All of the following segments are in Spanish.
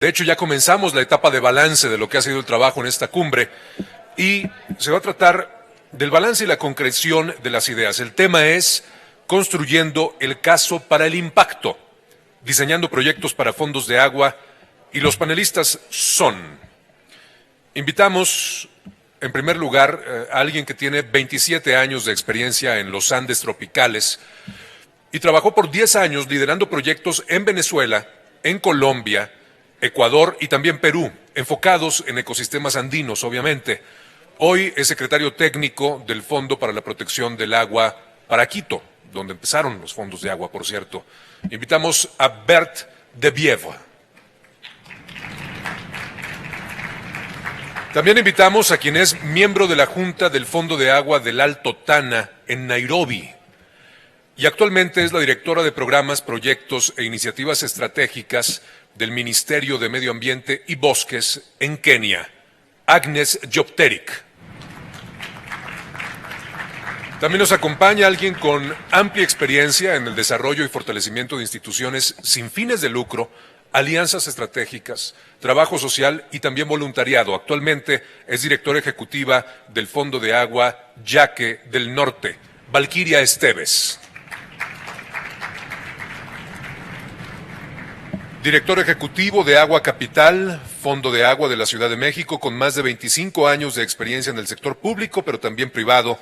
De hecho, ya comenzamos la etapa de balance de lo que ha sido el trabajo en esta cumbre y se va a tratar del balance y la concreción de las ideas. El tema es construyendo el caso para el impacto, diseñando proyectos para fondos de agua, y los panelistas son: invitamos en primer lugar a alguien que tiene 27 años de experiencia en los Andes tropicales y trabajó por 10 años liderando proyectos en Venezuela, en Colombia, Ecuador y también Perú, enfocados en ecosistemas andinos, obviamente. Hoy es secretario técnico del Fondo para la Protección del Agua para Quito, donde empezaron los fondos de agua, por cierto. Invitamos a Bert de Bièvre. También invitamos a quien es miembro de la Junta del Fondo de Agua del Alto Tana en Nairobi y actualmente es la directora de programas, proyectos e iniciativas estratégicas del Ministerio de Medio Ambiente y Bosques en Kenia, Agnes Jopterik. También nos acompaña alguien con amplia experiencia en el desarrollo y fortalecimiento de instituciones sin fines de lucro, alianzas estratégicas, trabajo social y también voluntariado. Actualmente es directora ejecutiva del Fondo de Agua Yaque del Norte, Valquiria Esteves. Director ejecutivo de Agua Capital, Fondo de Agua de la Ciudad de México, con más de 25 años de experiencia en el sector público, pero también privado,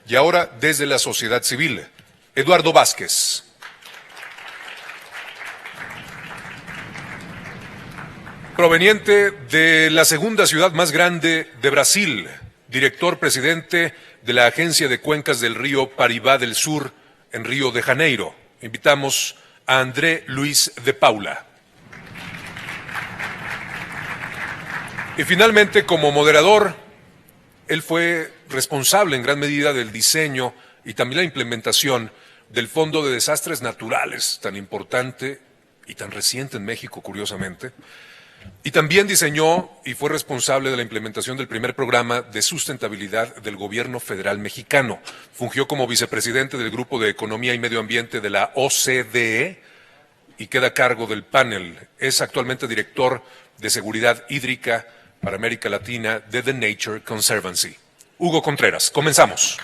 y ahora desde la sociedad civil, Eduardo Vázquez. Proveniente de la segunda ciudad más grande de Brasil, director presidente de la Agencia de Cuencas del Río Paribá del Sur, en Río de Janeiro. Invitamos a André Luis de Paula. Y finalmente, como moderador, él fue responsable en gran medida del diseño y también la implementación del Fondo de Desastres Naturales, tan importante y tan reciente en México, curiosamente. Y también diseñó y fue responsable de la implementación del primer programa de sustentabilidad del gobierno federal mexicano. Fungió como vicepresidente del Grupo de Economía y Medio Ambiente de la OCDE y queda a cargo del panel. Es actualmente director de seguridad hídrica para América Latina de The Nature Conservancy. Hugo Contreras, comenzamos.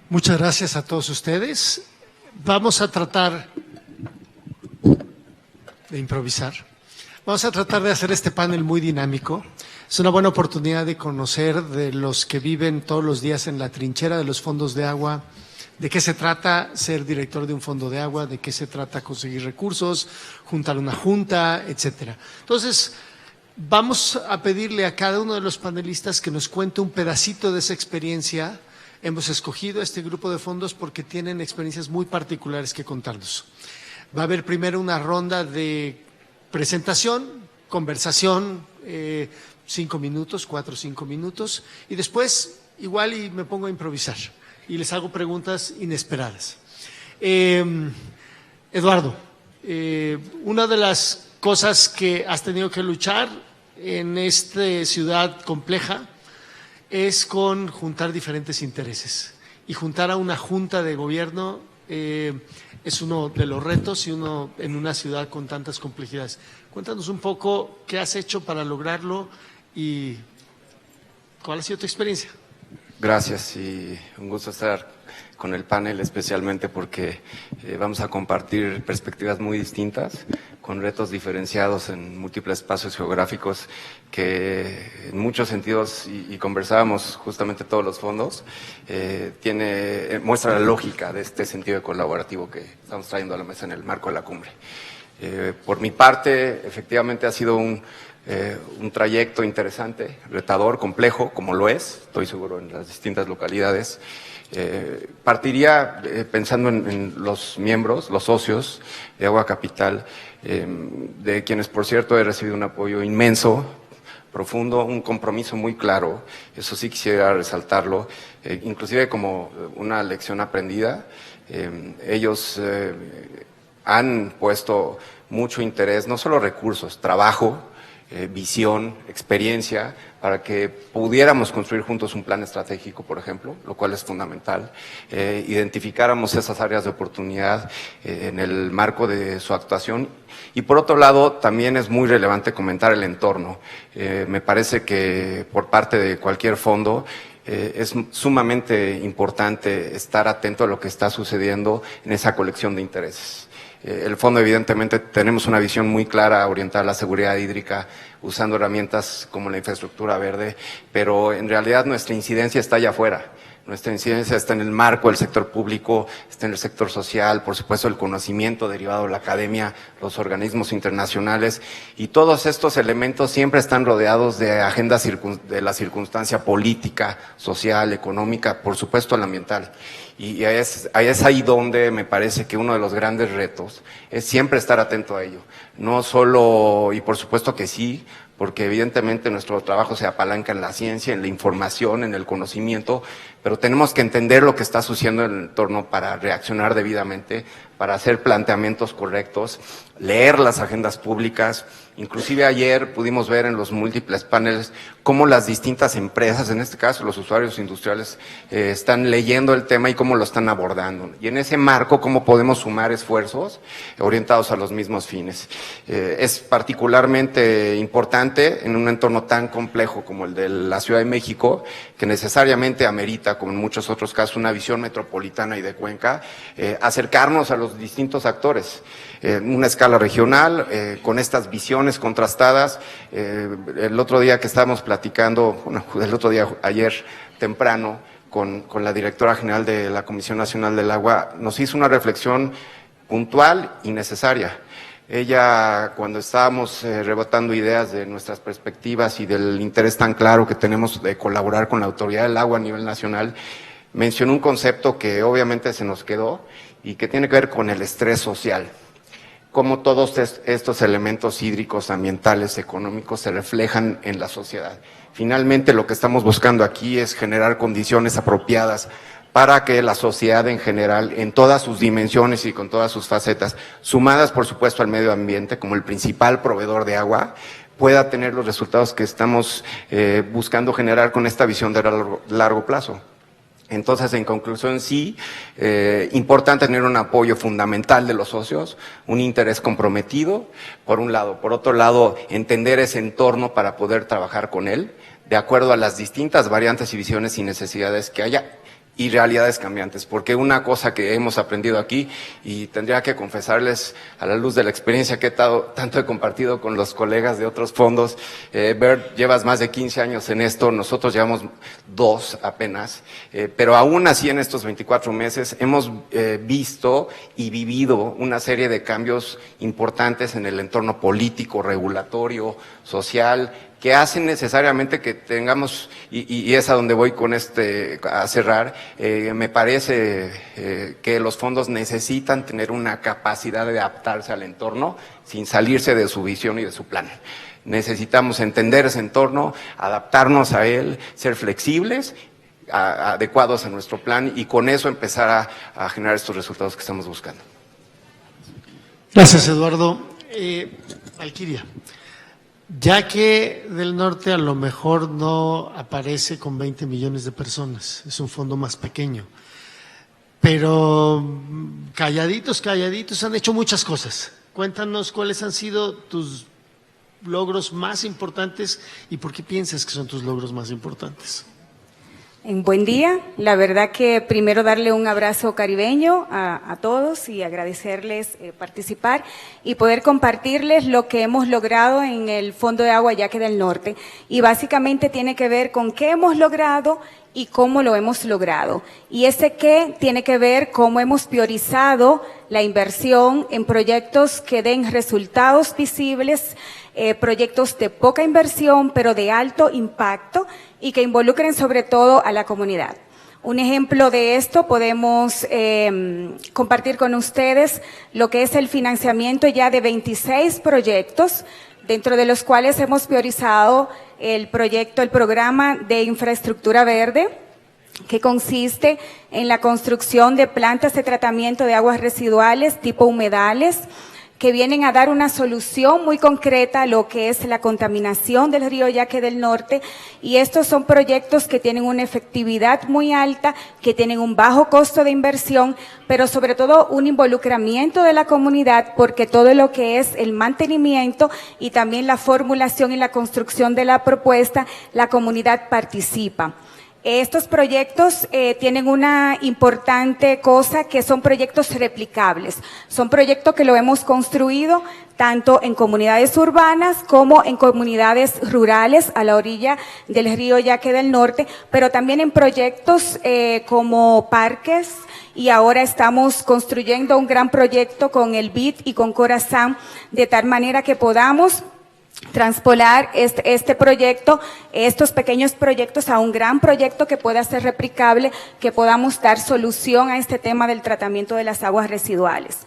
Muchas gracias a todos ustedes. Vamos a tratar de improvisar. Vamos a tratar de hacer este panel muy dinámico. Es una buena oportunidad de conocer de los que viven todos los días en la trinchera de los fondos de agua, de qué se trata ser director de un fondo de agua, de qué se trata conseguir recursos, juntar una junta, etcétera. Entonces, vamos a pedirle a cada uno de los panelistas que nos cuente un pedacito de esa experiencia. Hemos escogido este grupo de fondos porque tienen experiencias muy particulares que contarnos. Va a haber primero una ronda de presentación, conversación, 5 minutos, 4 o 5 minutos, y después igual y me pongo a improvisar y les hago preguntas inesperadas. Eduardo, una de las cosas que has tenido que luchar en esta ciudad compleja es con juntar diferentes intereses, y juntar a una junta de gobierno es uno de los retos y uno en una ciudad con tantas complejidades. Cuéntanos un poco qué has hecho para lograrlo y cuál ha sido tu experiencia. Gracias y un gusto estar con el panel, especialmente porque vamos a compartir perspectivas muy distintas, con retos diferenciados en múltiples espacios geográficos que en muchos sentidos, y conversábamos justamente todos los fondos, muestra la lógica de este sentido colaborativo que estamos trayendo a la mesa en el marco de la cumbre. Por mi parte, efectivamente ha sido un trayecto interesante, retador, complejo, como lo es, estoy seguro, en las distintas localidades. Partiría pensando en los miembros, los socios de Agua Capital, de quienes, por cierto, he recibido un apoyo inmenso, profundo, un compromiso muy claro. Eso sí quisiera resaltarlo, inclusive como una lección aprendida. Ellos han puesto mucho interés, no solo recursos, trabajo, visión, experiencia, para que pudiéramos construir juntos un plan estratégico, por ejemplo, lo cual es fundamental. Identificáramos esas áreas de oportunidad en el marco de su actuación. Y por otro lado, también es muy relevante comentar el entorno. Me parece que por parte de cualquier fondo, es sumamente importante estar atento a lo que está sucediendo en esa colección de intereses. El fondo, evidentemente, tenemos una visión muy clara orientada a la seguridad hídrica, usando herramientas como la infraestructura verde, pero en realidad nuestra incidencia está allá afuera. Nuestra incidencia está en el marco del sector público, está en el sector social, por supuesto el conocimiento derivado de la academia, los organismos internacionales, y todos estos elementos siempre están rodeados de agendas de la circunstancia política, social, económica, por supuesto la ambiental. Y es ahí donde me parece que uno de los grandes retos es siempre estar atento a ello. No solo, y por supuesto que sí, porque evidentemente nuestro trabajo se apalanca en la ciencia, en la información, en el conocimiento, pero tenemos que entender lo que está sucediendo en el entorno para reaccionar debidamente, para hacer planteamientos correctos, leer las agendas públicas. Inclusive ayer pudimos ver en los múltiples paneles cómo las distintas empresas, en este caso los usuarios industriales, están leyendo el tema y cómo lo están abordando. Y en ese marco, cómo podemos sumar esfuerzos orientados a los mismos fines. Es particularmente importante en un entorno tan complejo como el de la Ciudad de México, que necesariamente amerita, como en muchos otros casos, una visión metropolitana y de cuenca, acercarnos a los distintos actores. Una escala regional, con estas visiones contrastadas. El otro día que estábamos platicando, ayer temprano, con la directora general de la Comisión Nacional del Agua, nos hizo una reflexión puntual y necesaria. Ella, cuando estábamos rebotando ideas de nuestras perspectivas y del interés tan claro que tenemos de colaborar con la Autoridad del Agua a nivel nacional, mencionó un concepto que obviamente se nos quedó y que tiene que ver con el estrés social. Cómo todos estos elementos hídricos, ambientales, económicos se reflejan en la sociedad. Finalmente, lo que estamos buscando aquí es generar condiciones apropiadas para que la sociedad en general, en todas sus dimensiones y con todas sus facetas, sumadas por supuesto al medio ambiente como el principal proveedor de agua, pueda tener los resultados que estamos buscando generar con esta visión de largo plazo. Entonces, en conclusión, sí, importante tener un apoyo fundamental de los socios, un interés comprometido, por un lado. Por otro lado, entender ese entorno para poder trabajar con él, de acuerdo a las distintas variantes y visiones y necesidades que haya, y realidades cambiantes, porque una cosa que hemos aprendido aquí, y tendría que confesarles a la luz de la experiencia que tanto he compartido con los colegas de otros fondos, Bert, llevas más de 15 años en esto, nosotros llevamos 2 apenas, pero aún así en estos 24 meses hemos visto y vivido una serie de cambios importantes en el entorno político, regulatorio, social, que hacen necesariamente que tengamos, y es a donde voy con a cerrar, me parece que los fondos necesitan tener una capacidad de adaptarse al entorno sin salirse de su visión y de su plan. Necesitamos entender ese entorno, adaptarnos a él, ser flexibles, adecuados a nuestro plan y con eso empezar a generar estos resultados que estamos buscando. Gracias, Eduardo. Valquiria. Ya que del norte a lo mejor no aparece con 20 millones de personas, es un fondo más pequeño, pero calladitos han hecho muchas cosas. Cuéntanos cuáles han sido tus logros más importantes y por qué piensas que son tus logros más importantes. Buen día, la verdad que primero darle un abrazo caribeño a todos y agradecerles participar y poder compartirles lo que hemos logrado en el Fondo de Agua Yaque del Norte, y básicamente tiene que ver con qué hemos logrado y cómo lo hemos logrado, y ese qué tiene que ver cómo hemos priorizado la inversión en proyectos que den resultados visibles, proyectos de poca inversión pero de alto impacto y que involucren sobre todo a la comunidad. Un ejemplo de esto podemos compartir con ustedes lo que es el financiamiento ya de 26 proyectos, dentro de los cuales hemos priorizado el programa de infraestructura verde, que consiste en la construcción de plantas de tratamiento de aguas residuales tipo humedales, que vienen a dar una solución muy concreta a lo que es la contaminación del río Yaque del Norte, y estos son proyectos que tienen una efectividad muy alta, que tienen un bajo costo de inversión, pero sobre todo un involucramiento de la comunidad, porque todo lo que es el mantenimiento y también la formulación y la construcción de la propuesta, la comunidad participa. Estos proyectos tienen una importante cosa, que son proyectos replicables. Son proyectos que lo hemos construido tanto en comunidades urbanas como en comunidades rurales a la orilla del río Yaque del Norte, pero también en proyectos como parques, y ahora estamos construyendo un gran proyecto con el BID y con Corazán, de tal manera que podamos transpolar este proyecto, estos pequeños proyectos, a un gran proyecto que pueda ser replicable, que podamos dar solución a este tema del tratamiento de las aguas residuales.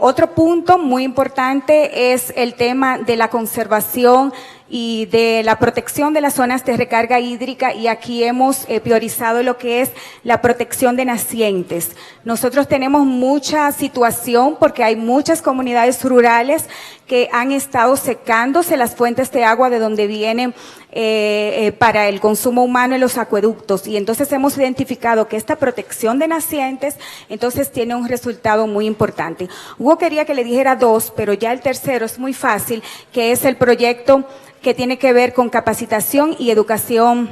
Otro punto muy importante es el tema de la conservación y de la protección de las zonas de recarga hídrica, y aquí hemos priorizado lo que es la protección de nacientes. Nosotros tenemos mucha situación porque hay muchas comunidades rurales que han estado secándose las fuentes de agua de donde vienen para el consumo humano en los acueductos, y entonces hemos identificado que esta protección de nacientes entonces tiene un resultado muy importante. Hugo quería que le dijera dos, pero ya el tercero es muy fácil, que es el proyecto que tiene que ver con capacitación y educación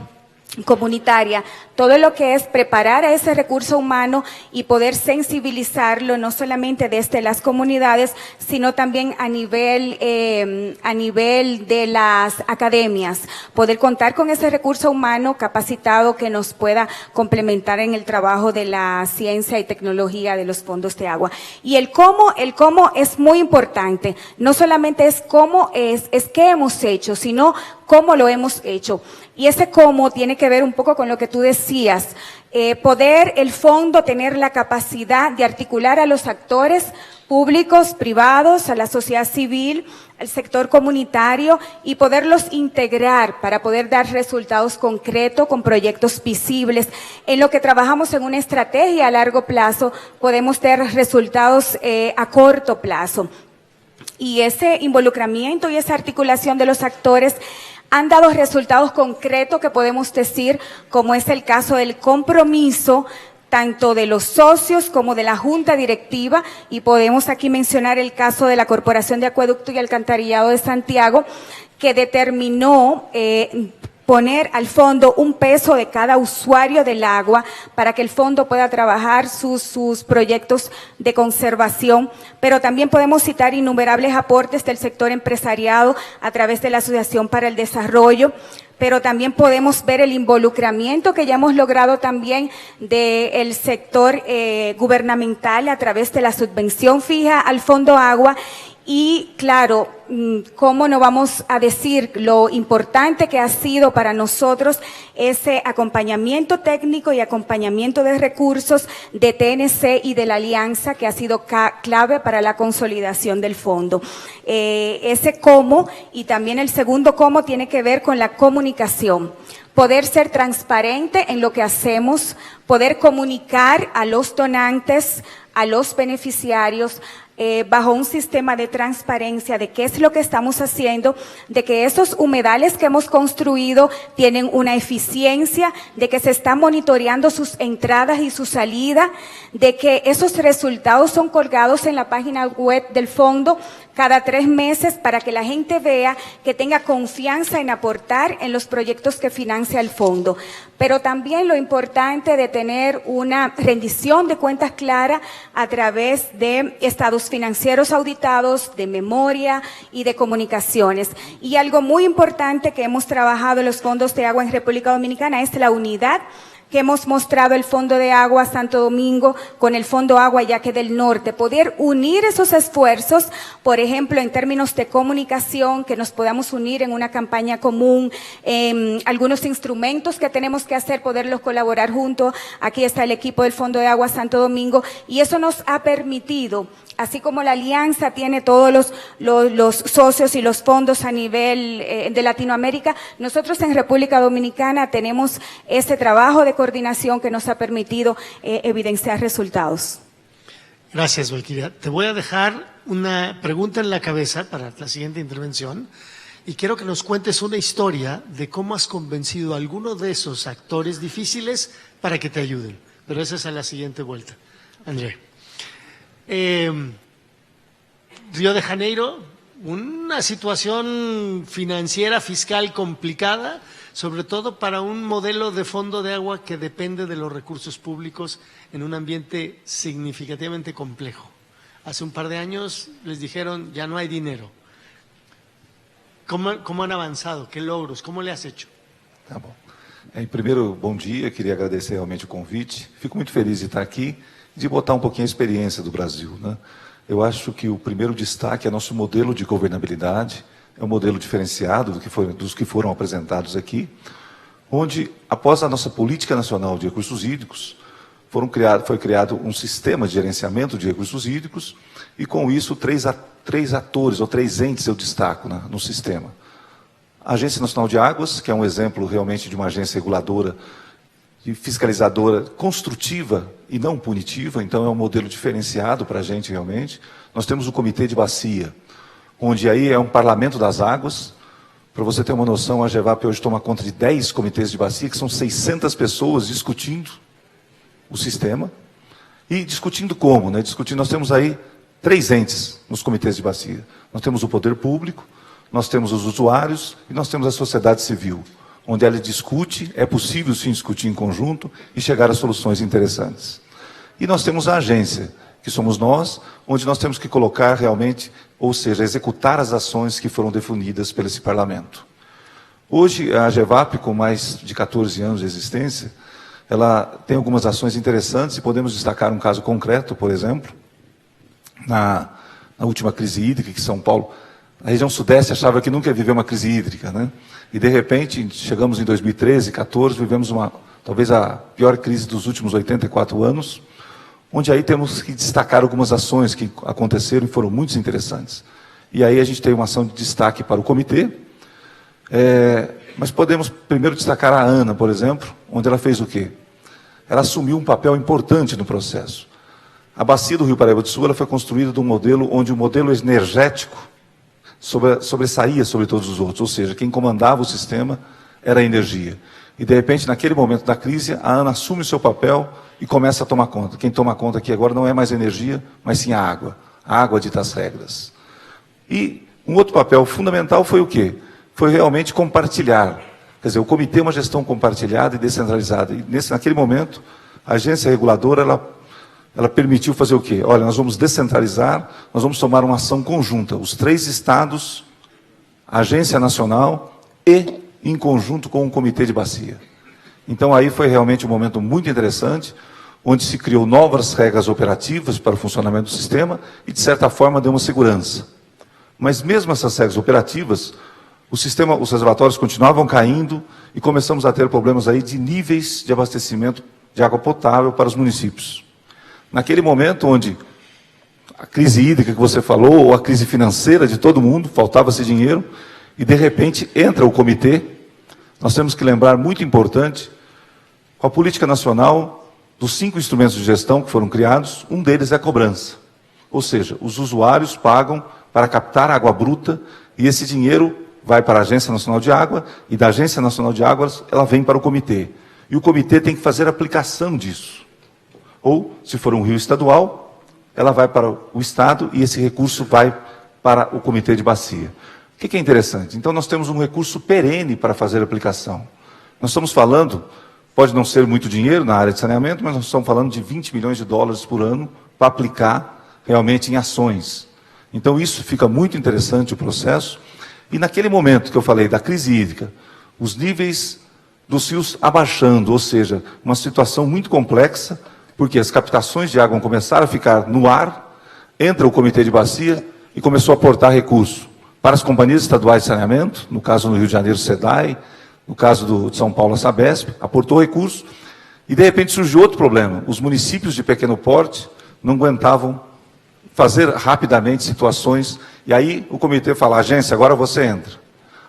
comunitaria, todo lo que es preparar a ese recurso humano y poder sensibilizarlo no solamente desde las comunidades, sino también a nivel de las academias, poder contar con ese recurso humano capacitado que nos pueda complementar en el trabajo de la ciencia y tecnología de los fondos de agua. Y el cómo es muy importante, no solamente es cómo es qué hemos hecho, sino cómo lo hemos hecho. Y ese cómo tiene que ver un poco con lo que tú decías, poder el fondo tener la capacidad de articular a los actores públicos, privados, a la sociedad civil, al sector comunitario, y poderlos integrar para poder dar resultados concretos con proyectos visibles. En lo que trabajamos en una estrategia a largo plazo, podemos tener resultados a corto plazo. Y ese involucramiento y esa articulación de los actores han dado resultados concretos que podemos decir, como es el caso del compromiso tanto de los socios como de la junta directiva, y podemos aquí mencionar el caso de la Corporación de Acueducto y Alcantarillado de Santiago, que determinó poner al fondo un peso de cada usuario del agua para que el fondo pueda trabajar sus proyectos de conservación, pero también podemos citar innumerables aportes del sector empresariado a través de la Asociación para el Desarrollo, pero también podemos ver el involucramiento que ya hemos logrado también del sector gubernamental a través de la subvención fija al Fondo Agua. Y claro, ¿cómo no vamos a decir lo importante que ha sido para nosotros ese acompañamiento técnico y acompañamiento de recursos de TNC y de la Alianza, que ha sido clave para la consolidación del fondo? Ese cómo, y también el segundo cómo, tiene que ver con la comunicación. Poder ser transparente en lo que hacemos, poder comunicar a los donantes, a los beneficiarios, bajo un sistema de transparencia de qué es lo que estamos haciendo, de que esos humedales que hemos construido tienen una eficiencia, de que se está monitoreando sus entradas y su salida, de que esos resultados son colgados en la página web del fondo cada 3 meses para que la gente vea, que tenga confianza en aportar en los proyectos que financia el fondo. Pero también lo importante de tener una rendición de cuentas clara a través de estados financieros auditados, de memoria y de comunicaciones. Y algo muy importante que hemos trabajado en los fondos de agua en República Dominicana es la unidad que hemos mostrado el Fondo de Agua Santo Domingo con el Fondo Agua Yaque del Norte, poder unir esos esfuerzos, por ejemplo, en términos de comunicación, que nos podamos unir en una campaña común, algunos instrumentos que tenemos que hacer, poderlos colaborar juntos. Aquí está el equipo del Fondo de Agua Santo Domingo, y eso nos ha permitido, así como la Alianza tiene todos los socios y los fondos a nivel de Latinoamérica, nosotros en República Dominicana tenemos ese trabajo de coordinación que nos ha permitido evidenciar resultados. Gracias, Valquiria. Te voy a dejar una pregunta en la cabeza para la siguiente intervención y quiero que nos cuentes una historia de cómo has convencido a alguno de esos actores difíciles para que te ayuden. Pero esa es a la siguiente vuelta. André. Río de Janeiro, una situación financiera, fiscal complicada, sobre todo para un modelo de fondo de agua que depende de los recursos públicos en un ambiente significativamente complejo. Hace un par de años les dijeron, ya no hay dinero. ¿Cómo han avançado? ¿Qué logros? ¿Cómo le has hecho? Tá bom. Primeiro, bom dia, queria agradecer realmente o convite. Fico muito feliz de estar aqui e de botar um pouquinho a experiência do Brasil, né? Eu acho que o primeiro destaque é nosso modelo de governabilidade, é um modelo diferenciado dos que foram apresentados aqui, onde, após a nossa política nacional de recursos hídricos, foi criado um sistema de gerenciamento de recursos hídricos e, com isso, três atores ou três entes eu destaco no sistema. A Agência Nacional de Águas, que é um exemplo realmente de uma agência reguladora e fiscalizadora construtiva e não punitiva, então é um modelo diferenciado para a gente realmente. Nós temos o Comitê de Bacia, onde aí é um parlamento das águas. Para você ter uma noção, a GEVAP hoje toma conta de 10 comitês de bacia, que são 600 pessoas discutindo o sistema e discutindo como, né? Nós temos aí 3 entes nos comitês de bacia. Nós temos o poder público, nós temos os usuários e nós temos a sociedade civil, onde ela discute, é possível sim discutir em conjunto e chegar a soluções interessantes. E nós temos a agência, que somos nós, onde nós temos que colocar realmente, ou seja, executar as ações que foram definidas pelo esse parlamento. Hoje, a GEVAP, com mais de 14 anos de existência, ela tem algumas ações interessantes e podemos destacar um caso concreto, por exemplo, na última crise hídrica, que São Paulo, a região sudeste achava que nunca ia viver uma crise hídrica, né? E, de repente, chegamos em 2013, 2014, vivemos talvez a pior crise dos últimos 84 anos, onde aí temos que destacar algumas ações que aconteceram e foram muito interessantes. E aí a gente tem uma ação de destaque para o comitê, mas podemos primeiro destacar a ANA, por exemplo, onde ela fez o quê? Ela assumiu um papel importante no processo. A bacia do Rio Paraíba do Sul ela foi construída de um modelo onde o modelo energético sobressaía sobre todos os outros, ou seja, quem comandava o sistema era a energia. E, de repente, naquele momento da crise, a ANA assume o seu papel e começa a tomar conta. Quem toma conta aqui agora não é mais a energia, mas sim a água. A água dita as regras. E um outro papel fundamental foi o quê? Foi realmente compartilhar. Quer dizer, o comitê é uma gestão compartilhada e descentralizada. E naquele momento, a agência reguladora, ela permitiu fazer o quê? Olha, nós vamos descentralizar, nós vamos tomar uma ação conjunta. Os 3 estados, a agência nacional e em conjunto com o comitê de bacia. Então aí foi realmente um momento muito interessante, onde se criou novas regras operativas para o funcionamento do sistema e, de certa forma, deu uma segurança. Mas mesmo essas regras operativas, os reservatórios continuavam caindo e começamos a ter problemas aí de níveis de abastecimento de água potável para os municípios. Naquele momento onde a crise hídrica que você falou, ou a crise financeira de todo mundo, faltava-se dinheiro, e de repente entra o comitê, nós temos que lembrar, muito importante, com a política nacional, dos 5 instrumentos de gestão que foram criados, um deles é a cobrança. Ou seja, os usuários pagam para captar água bruta e esse dinheiro vai para a Agência Nacional de Água e da Agência Nacional de Águas ela vem para o comitê. E o comitê tem que fazer a aplicação disso. Ou, se for um rio estadual, ela vai para o estado e esse recurso vai para o comitê de bacia. O que é interessante? Então, nós temos um recurso perene para fazer a aplicação. Nós estamos falando, pode não ser muito dinheiro na área de saneamento, mas nós estamos falando de 20 milhões de dólares por ano para aplicar realmente em ações. Então, isso fica muito interessante o processo. E naquele momento que eu falei da crise hídrica, os níveis dos rios abaixando, ou seja, uma situação muito complexa, porque as captações de água começaram a ficar no ar, entra o comitê de bacia e começou a aportar recurso para as companhias estaduais de saneamento, no caso no Rio de Janeiro, SEDAI, no caso de São Paulo, a Sabesp, aportou recurso, e de repente surgiu outro problema. Os municípios de pequeno porte não aguentavam fazer rapidamente situações, e aí o comitê fala, agência, agora você entra.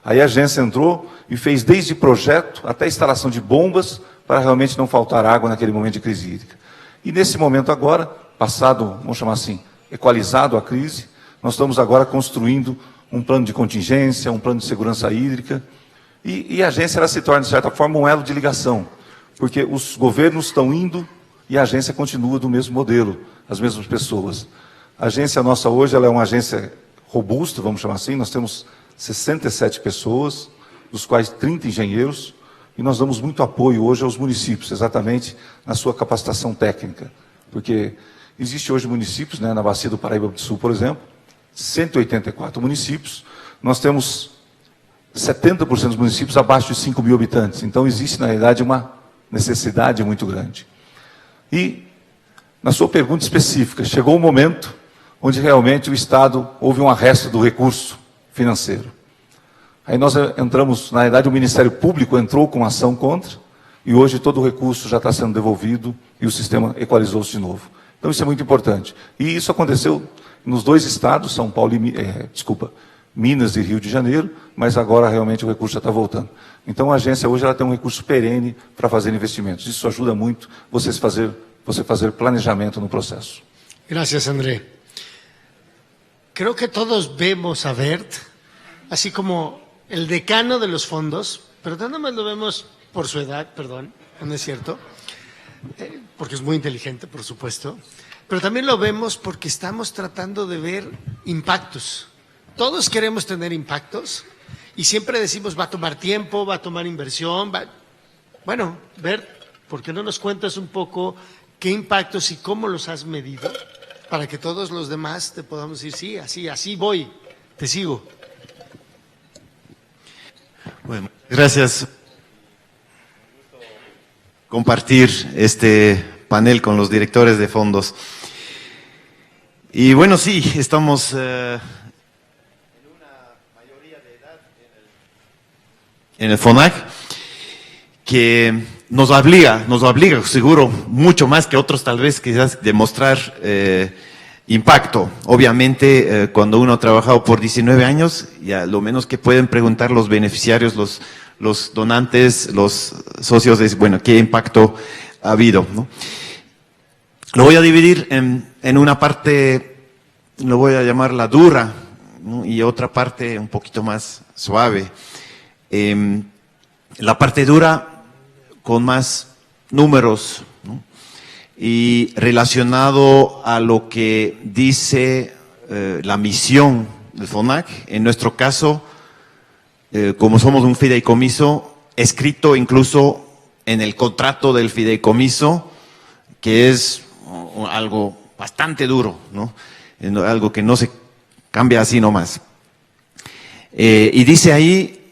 Aí a agência entrou e fez desde projeto até instalação de bombas para realmente não faltar água naquele momento de crise hídrica. E nesse momento agora, passado, vamos chamar assim, equalizado a crise, nós estamos agora construindo um plano de contingência, um plano de segurança hídrica, e a agência ela se torna, de certa forma, um elo de ligação, porque os governos estão indo e a agência continua do mesmo modelo, as mesmas pessoas. A agência nossa hoje ela é uma agência robusta, vamos chamar assim, nós temos 67 pessoas, dos quais 30 engenheiros, e nós damos muito apoio hoje aos municípios, exatamente na sua capacitação técnica, porque existe hoje municípios, né, na Bacia do Paraíba do Sul, por exemplo, 184 municípios, nós temos 70% dos municípios abaixo de 5 mil habitantes, então existe, na realidade, uma necessidade muito grande. E, na sua pergunta específica, chegou um momento onde realmente o Estado houve um arresto do recurso financeiro. Aí nós entramos, na realidade o Ministério Público entrou com ação contra, e hoje todo o recurso já está sendo devolvido e o sistema equalizou-se de novo. Então isso é muito importante. E isso aconteceu nos dois estados, São Paulo e Minas e Rio de Janeiro, mas agora realmente o recurso já está voltando. Então a agência hoje ela tem um recurso perene para fazer investimentos. Isso ajuda muito você fazer planejamento no processo. Gracias, André. Creo que todos vemos a Bert, así como el decano de los fondos, pero nada más lo vemos por su edad, perdón, no es cierto, porque es muy inteligente, por supuesto, pero también lo vemos porque estamos tratando de ver impactos. Todos queremos tener impactos y siempre decimos va a tomar tiempo, va a tomar inversión. Bueno, Bert, ¿por qué no nos cuentas un poco qué impactos y cómo los has medido para que todos los demás te podamos decir, sí, así voy, te sigo? Bueno, gracias. Compartir este panel con los directores de fondos. Y bueno, sí, estamos en una mayoría de edad en el FONAC, que nos obliga, seguro, mucho más que otros tal vez, quizás, demostrar impacto. Obviamente, cuando uno ha trabajado por 19 años, ya lo menos que pueden preguntar los beneficiarios, los donantes, los socios, es, bueno, ¿qué impacto ha habido, ¿no? Lo voy a dividir en una parte, lo voy a llamar la dura, ¿no? Y otra parte un poquito más suave. La parte dura con más números, ¿no? Y relacionado a lo que dice la misión del FONAC, en nuestro caso, como somos un fideicomiso, escrito incluso en el contrato del fideicomiso, que es algo bastante duro, ¿no? Algo que no se cambia así nomás. Y dice ahí,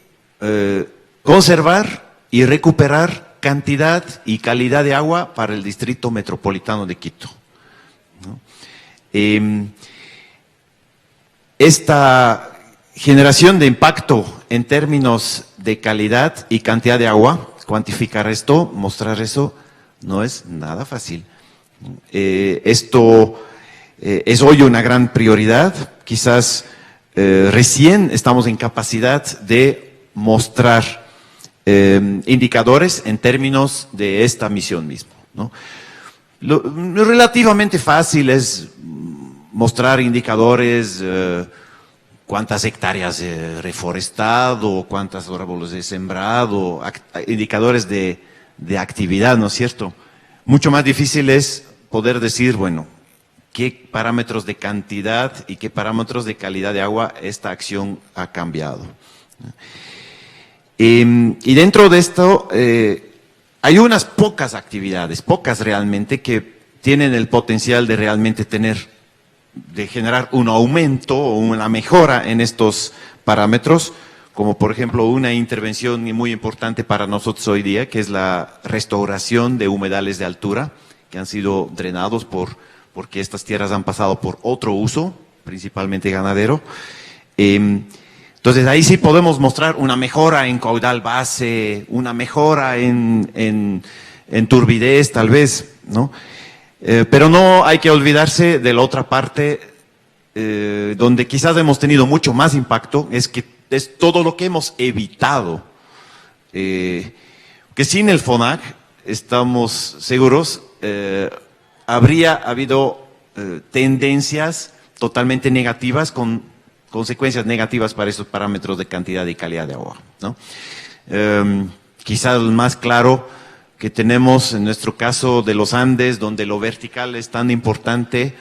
conservar y recuperar cantidad y calidad de agua para el Distrito Metropolitano de Quito, ¿no? Esta generación de impacto en términos de calidad y cantidad de agua, cuantificar esto, mostrar eso, no es nada fácil. Esto es hoy una gran prioridad, quizás recién estamos en capacidad de mostrar indicadores en términos de esta misión misma, ¿no? Lo relativamente fácil es mostrar indicadores, cuántas hectáreas reforestado, cuántos árboles he sembrado, indicadores de actividad, ¿no es cierto? Mucho más difícil es poder decir, bueno, qué parámetros de cantidad y qué parámetros de calidad de agua esta acción ha cambiado. Y dentro de esto hay unas pocas actividades, pocas realmente, que tienen el potencial de realmente de generar un aumento o una mejora en estos parámetros, como por ejemplo una intervención muy importante para nosotros hoy día, que es la restauración de humedales de altura, que han sido drenados porque estas tierras han pasado por otro uso, principalmente ganadero. Entonces ahí sí podemos mostrar una mejora en caudal base, una mejora en turbidez tal vez, ¿no? Pero no hay que olvidarse de la otra parte, donde quizás hemos tenido mucho más impacto, es que es todo lo que hemos evitado, que sin el FONAC, estamos seguros, habría habido tendencias totalmente negativas con consecuencias negativas para esos parámetros de cantidad y calidad de agua, ¿no? Quizás el más claro que tenemos en nuestro caso de los Andes, donde lo vertical es tan importante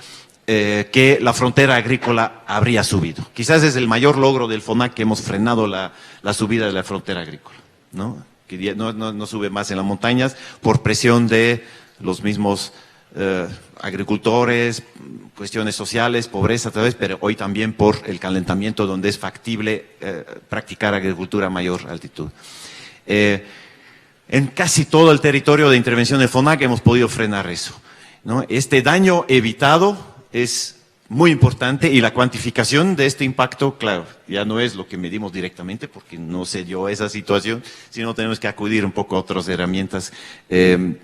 que la frontera agrícola habría subido. Quizás es el mayor logro del FONAC que hemos frenado la subida de la frontera agrícola, ¿no? Que no sube más en las montañas por presión de los mismos agricultores, cuestiones sociales, pobreza, tal vez, pero hoy también por el calentamiento donde es factible practicar agricultura a mayor altitud. En casi todo el territorio de intervención del FONAC hemos podido frenar eso, ¿no? Este daño evitado es muy importante y la cuantificación de este impacto, claro, ya no es lo que medimos directamente porque no se dio esa situación, sino tenemos que acudir un poco a otras herramientas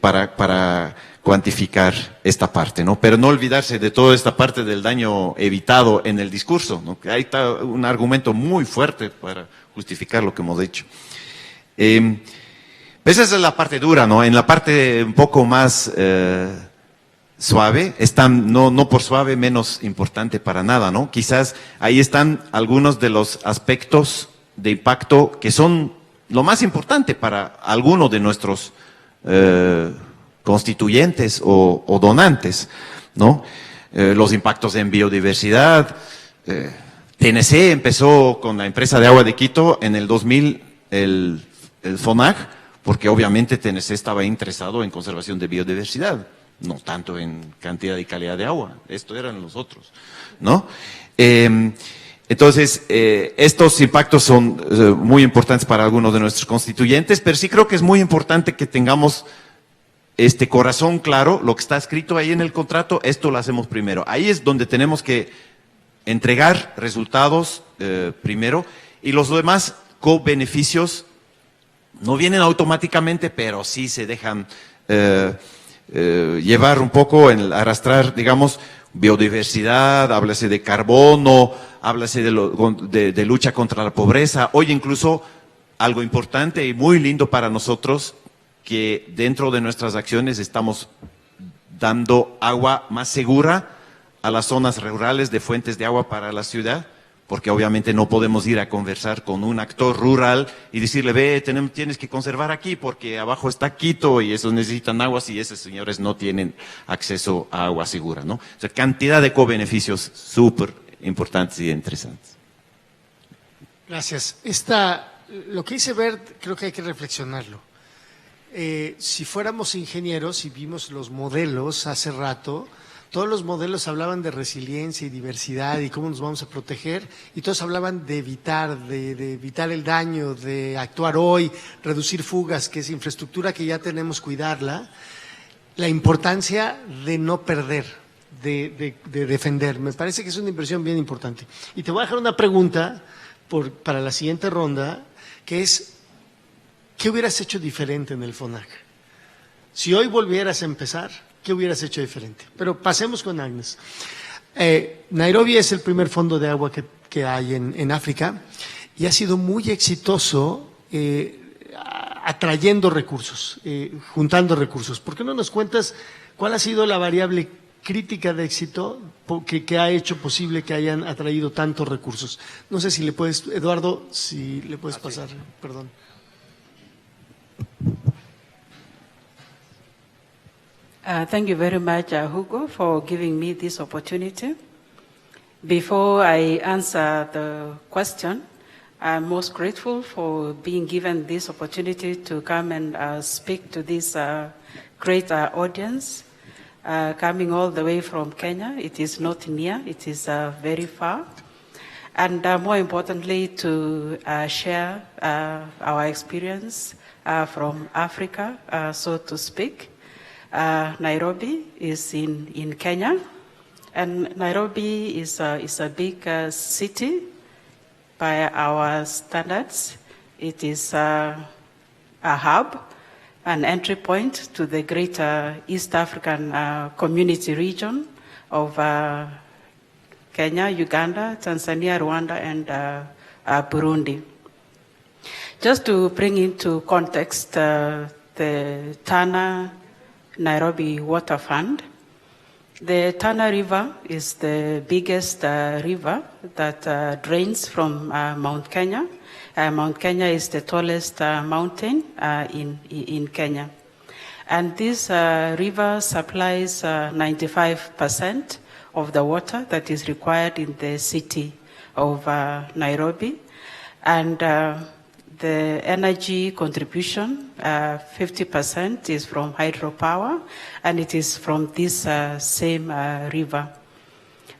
para cuantificar esta parte, ¿no? Pero no olvidarse de toda esta parte del daño evitado en el discurso, ¿no? Ahí está un argumento muy fuerte para justificar lo que hemos hecho. Esa es la parte dura, ¿no? En la parte un poco más suave, están, no por suave menos importante para nada, ¿no? Quizás ahí están algunos de los aspectos de impacto que son lo más importante para algunos de nuestros constituyentes o donantes, ¿no? Los impactos en biodiversidad. TNC empezó con la empresa de agua de Quito en el 2000, el FONAC, porque obviamente TNC estaba interesado en conservación de biodiversidad, no tanto en cantidad y calidad de agua. Esto eran los otros, ¿no? Entonces, estos impactos son muy importantes para algunos de nuestros constituyentes, pero sí creo que es muy importante que tengamos este corazón claro, lo que está escrito ahí en el contrato, esto lo hacemos primero. Ahí es donde tenemos que entregar resultados primero, y los demás co-beneficios no vienen automáticamente, pero sí se dejan llevar un poco, arrastrar, digamos, biodiversidad, háblase de carbono, háblase de lucha contra la pobreza. Hoy incluso algo importante y muy lindo para nosotros, que dentro de nuestras acciones estamos dando agua más segura a las zonas rurales de fuentes de agua para la ciudad, porque obviamente no podemos ir a conversar con un actor rural y decirle, ve, tienes que conservar aquí porque abajo está Quito y esos necesitan aguas y esos señores no tienen acceso a agua segura, ¿no? O sea, cantidad de co-beneficios súper importantes y interesantes. Gracias. Lo que hice ver, creo que hay que reflexionarlo. Si fuéramos ingenieros y vimos los modelos hace rato, todos los modelos hablaban de resiliencia y diversidad y cómo nos vamos a proteger, y todos hablaban de evitar el daño, de actuar hoy, reducir fugas, que es infraestructura que ya tenemos, cuidarla, la importancia de no perder, de defender. Me parece que es una inversión bien importante. Y te voy a dejar una pregunta para la siguiente ronda, que es, ¿qué hubieras hecho diferente en el FONAC? Si hoy volvieras a empezar, ¿qué hubieras hecho diferente? Pero pasemos con Agnes. Nairobi es el primer fondo de agua que hay en África y ha sido muy exitoso atrayendo recursos, juntando recursos. ¿Por qué no nos cuentas cuál ha sido la variable crítica de éxito que ha hecho posible que hayan atraído tantos recursos? No sé si le puedes, Eduardo, si le puedes pasar, perdón. Thank you very much, Hugo, for giving me this opportunity. Before I answer the question, I'm most grateful for being given this opportunity to come and speak to this great audience. Coming all the way from Kenya, it is not near, it is very far. And more importantly, to share our experience from Africa, so to speak. Nairobi is in Kenya, and Nairobi is a big city by our standards. It is a hub, an entry point to the greater East African community region of Kenya, Uganda, Tanzania, Rwanda, and Burundi. Just to bring into context the Tana Nairobi Water Fund, The Tana River is the biggest river that drains from Mount Kenya. Mount Kenya is the tallest mountain in Kenya. And this river supplies 95% of the water that is required in the city of Nairobi. And the energy contribution, 50% is from hydropower, and it is from this same river.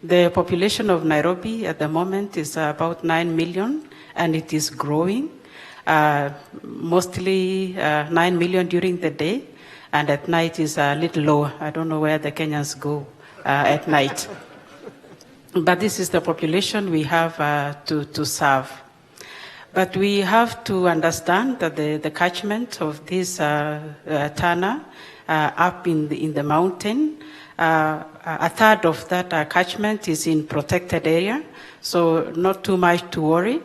The population of Nairobi at the moment is about 9 million, and it is growing, mostly 9 million during the day, and at night is a little lower. I don't know where the Kenyans go at night. But this is the population we have to serve. But we have to understand that the catchment of this Tana up in the mountain, a third of that catchment is in protected area, so not too much to worry.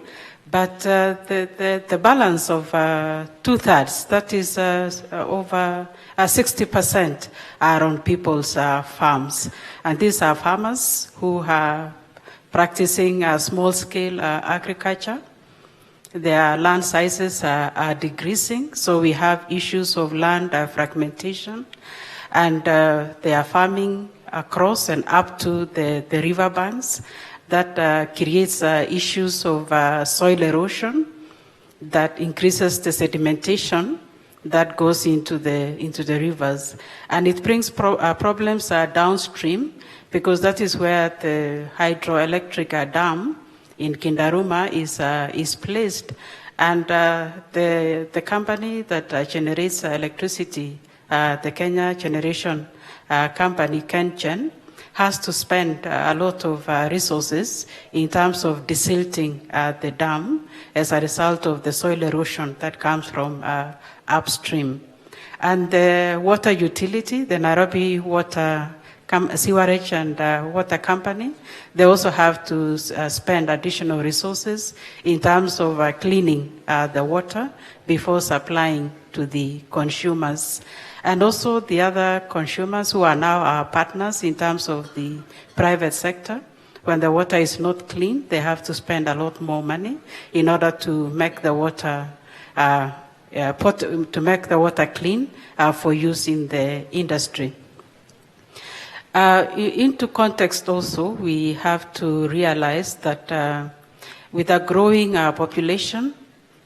But the balance of 2/3, that is over 60%, are on people's farms. And these are farmers who are practicing small-scale agriculture. Their land sizes are decreasing, so we have issues of land fragmentation, and they are farming across and up to the river banks. That creates issues of soil erosion that increases the sedimentation that goes into the rivers. And it brings problems downstream, because that is where the hydroelectric dam in Kindaruma is placed. And the company that generates electricity, the Kenya Generation Company, KenGen, has to spend a lot of resources in terms of desilting the dam as a result of the soil erosion that comes from upstream. And the water utility, the Nairobi Water Sewerage and Water Company, they also have to spend additional resources in terms of cleaning the water before supplying to the consumers. And also the other consumers who are now our partners in terms of the private sector. When the water is not clean, they have to spend a lot more money in order to make the water clean for use in the industry. Into context also, we have to realize that with a growing population,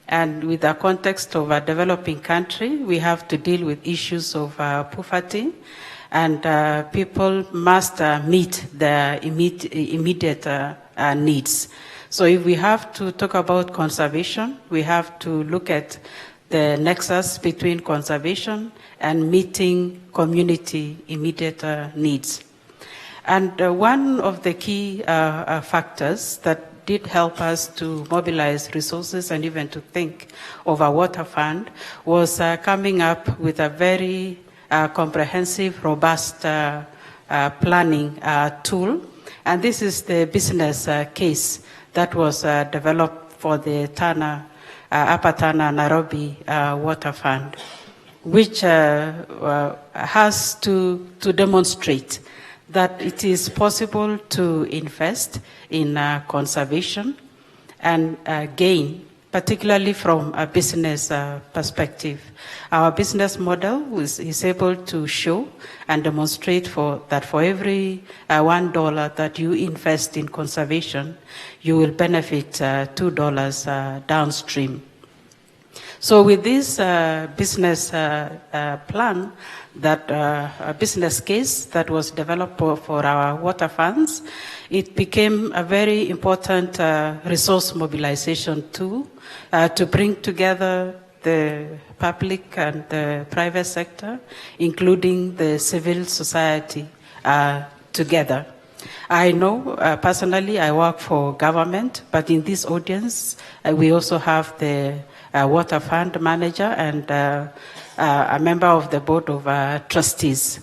and with the context of a developing country, we have to deal with issues of poverty, and people must meet their immediate needs. So if we have to talk about conservation, we have to look at the nexus between conservation and meeting community immediate needs. And one of the key factors that did help us to mobilize resources and even to think of a water fund was coming up with a very comprehensive, robust planning tool. And this is the business case that was developed for the Upper Tana Nairobi Water Fund, which has to demonstrate that it is possible to invest in conservation and gain, particularly from a business perspective. Our business model is able to show and demonstrate that for every $1 that you invest in conservation, you will benefit $2 downstream. So with this business plan, a business case that was developed for our water funds, it became a very important resource mobilization tool to bring together the public and the private sector, including the civil society, together. I know personally I work for government, but in this audience we also have the water fund manager and a member of the board of trustees.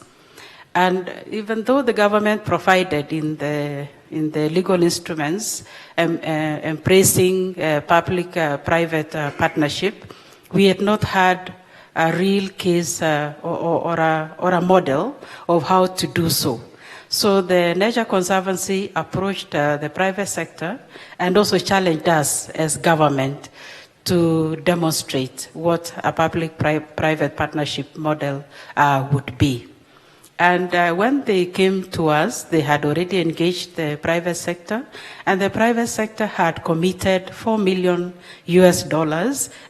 And even though the government provided in the legal instruments embracing public-private partnership, we had not had a real case or a model of how to do so. So the Nature Conservancy approached the private sector and also challenged us as government to demonstrate what a public-private partnership model would be. And when they came to us, they had already engaged the private sector, and the private sector had committed $4 million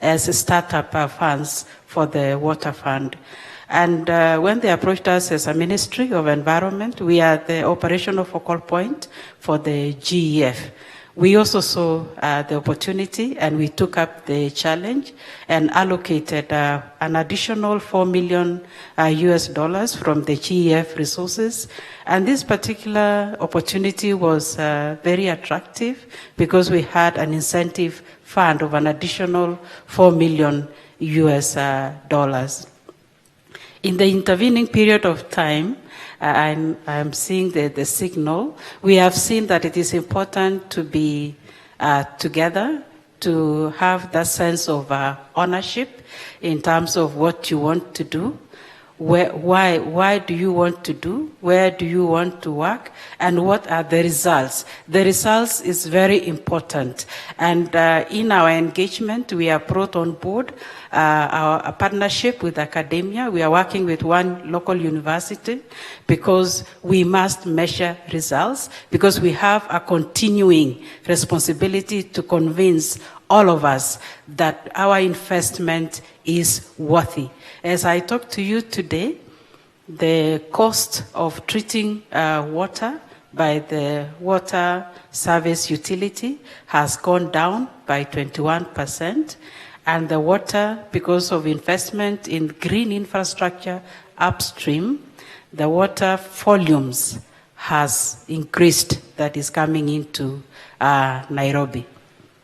as startup funds for the water fund. And when they approached us as a Ministry of Environment, we are the operational focal point for the GEF. We also saw the opportunity, and we took up the challenge and allocated an additional $4 million from the GEF resources. And this particular opportunity was very attractive because we had an incentive fund of an additional $4 million. In the intervening period of time, I'm seeing the signal. We have seen that it is important to be together, to have that sense of ownership in terms of what you want to do. Why do you want to do? Where do you want to work? And what are the results? The results is very important. And in our engagement, we have brought on board a partnership with academia. We are working with one local university because we must measure results, because we have a continuing responsibility to convince all of us that our investment is worthy. As I talk to you today, the cost of treating water by the water service utility has gone down by 21%, and the water, because of investment in green infrastructure upstream, the water volumes has increased that is coming into Nairobi.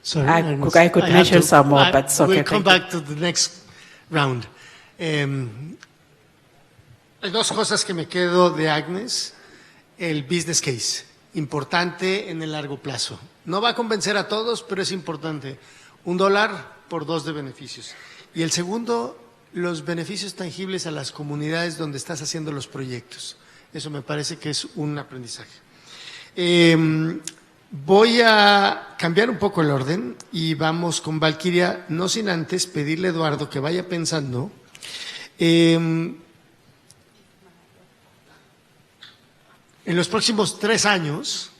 Sorry, I could mention some more, but it's okay. We'll come back to the next round. Hay dos cosas que me quedo de Agnes. El business case, importante en el largo plazo. No va a convencer a todos, pero es importante. $1 por 2 de beneficios. Y el segundo, los beneficios tangibles a las comunidades donde estás haciendo los proyectos. Eso me parece que es un aprendizaje. Voy a cambiar un poco el orden y vamos con Valquiria, no sin antes pedirle a Eduardo que vaya pensando en los próximos 3 años,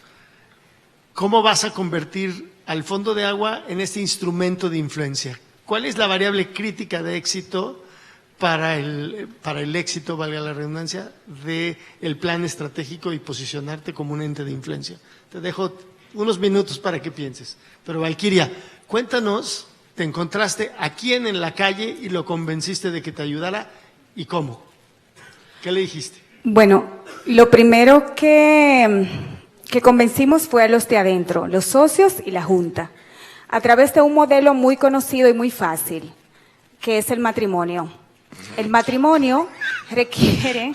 ¿cómo vas a convertir al Fondo de Agua en este instrumento de influencia? ¿Cuál es la variable crítica de éxito para el éxito, valga la redundancia, del plan estratégico y posicionarte como un ente de influencia? Te dejo unos minutos para que pienses. Pero Valquiria, cuéntanos, ¿te encontraste a quién en la calle y lo convenciste de que te ayudara y cómo? ¿Qué le dijiste? Bueno, lo primero que convencimos fue a los de adentro, los socios y la Junta, a través de un modelo muy conocido y muy fácil, que es el matrimonio. El matrimonio requiere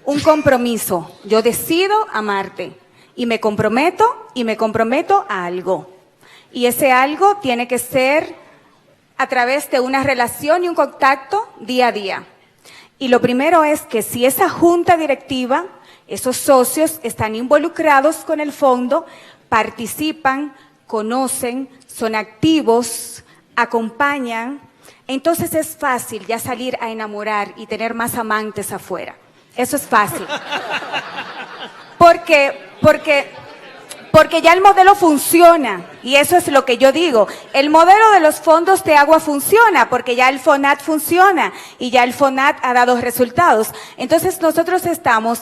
un compromiso. Yo decido amarte y me comprometo a algo. Y ese algo tiene que ser a través de una relación y un contacto día a día. Y lo primero es que si esa junta directiva, esos socios están involucrados con el fondo, participan, conocen, son activos, acompañan, entonces es fácil ya salir a enamorar y tener más amantes afuera. Eso es fácil. Porque ya el modelo funciona, y eso es lo que yo digo. El modelo de los fondos de agua funciona, porque ya el FONAT funciona, y ya el FONAT ha dado resultados. Entonces nosotros estamos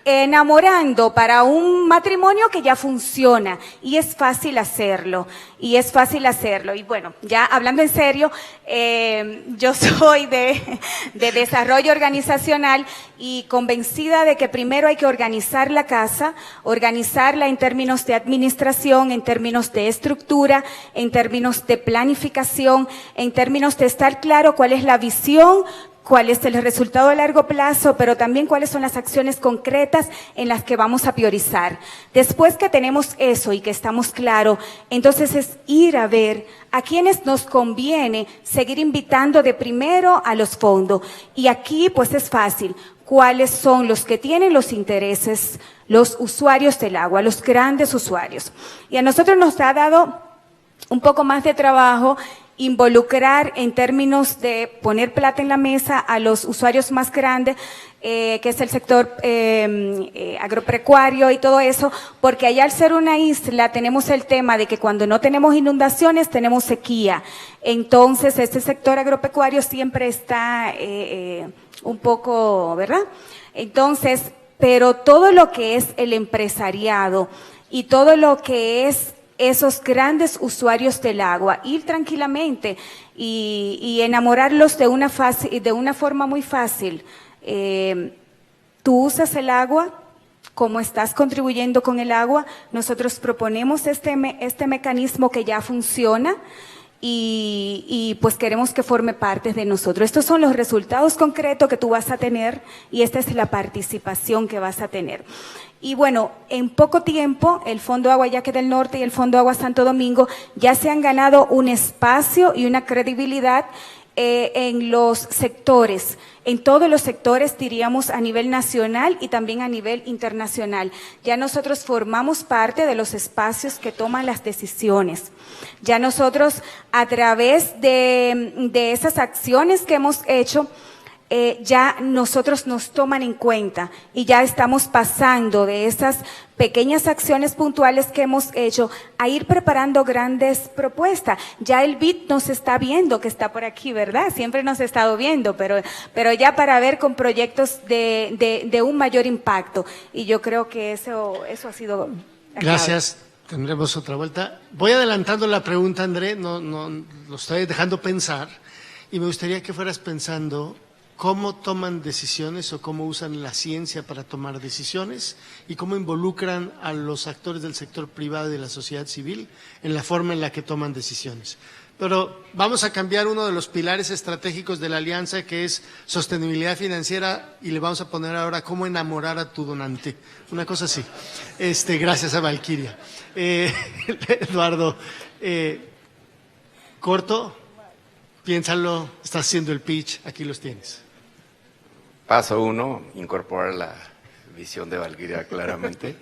enamorando para un matrimonio que ya funciona, y es fácil hacerlo, y bueno, ya hablando en serio, yo soy de desarrollo organizacional y convencida de que primero hay que organizar la casa, organizarla en términos de administración, en términos de estructura, en términos de planificación, en términos de estar claro cuál es la visión, cuál es el resultado a largo plazo, pero también cuáles son las acciones concretas en las que vamos a priorizar. Después que tenemos eso y que estamos claros, entonces es ir a ver a quienes nos conviene seguir invitando de primero a los fondos. Y aquí pues es fácil. ¿Cuáles son los que tienen los intereses los usuarios del agua, los grandes usuarios. Y a nosotros nos ha dado un poco más de trabajo involucrar en términos de poner plata en la mesa a los usuarios más grandes, que es el sector agropecuario y todo eso, porque allá al ser una isla tenemos el tema de que cuando no tenemos inundaciones tenemos sequía. Entonces este sector agropecuario siempre está un poco, ¿verdad? Entonces, pero todo lo que es el empresariado y todo lo que es esos grandes usuarios del agua, ir tranquilamente y enamorarlos de una forma muy fácil. Tú usas el agua, ¿cómo estás contribuyendo con el agua? Nosotros proponemos este mecanismo que ya funciona y pues queremos que forme parte de nosotros. Estos son los resultados concretos que tú vas a tener y esta es la participación que vas a tener. Y bueno, en poco tiempo, el Fondo Agua Yaque del Norte y el Fondo Agua Santo Domingo ya se han ganado un espacio y una credibilidad en los sectores, en todos los sectores, diríamos, a nivel nacional y también a nivel internacional. Ya nosotros formamos parte de los espacios que toman las decisiones. Ya nosotros, a través de esas acciones que hemos hecho, ya nosotros nos toman en cuenta y ya estamos pasando de esas pequeñas acciones puntuales que hemos hecho a ir preparando grandes propuestas. Ya el BID nos está viendo, que está por aquí, ¿verdad? Siempre nos ha estado viendo, pero ya para ver con proyectos de un mayor impacto. Y yo creo que eso ha sido... Gracias. Tendremos otra vuelta. Voy adelantando la pregunta, André, no lo estoy dejando pensar y me gustaría que fueras pensando cómo toman decisiones o cómo usan la ciencia para tomar decisiones y cómo involucran a los actores del sector privado y de la sociedad civil en la forma en la que toman decisiones. Pero vamos a cambiar uno de los pilares estratégicos de la alianza, que es sostenibilidad financiera, y le vamos a poner ahora cómo enamorar a tu donante. Una cosa así. Gracias a Valquiria. Eduardo, corto, piénsalo, estás haciendo el pitch, aquí los tienes. Paso 1, incorporar la visión de Valquiria claramente,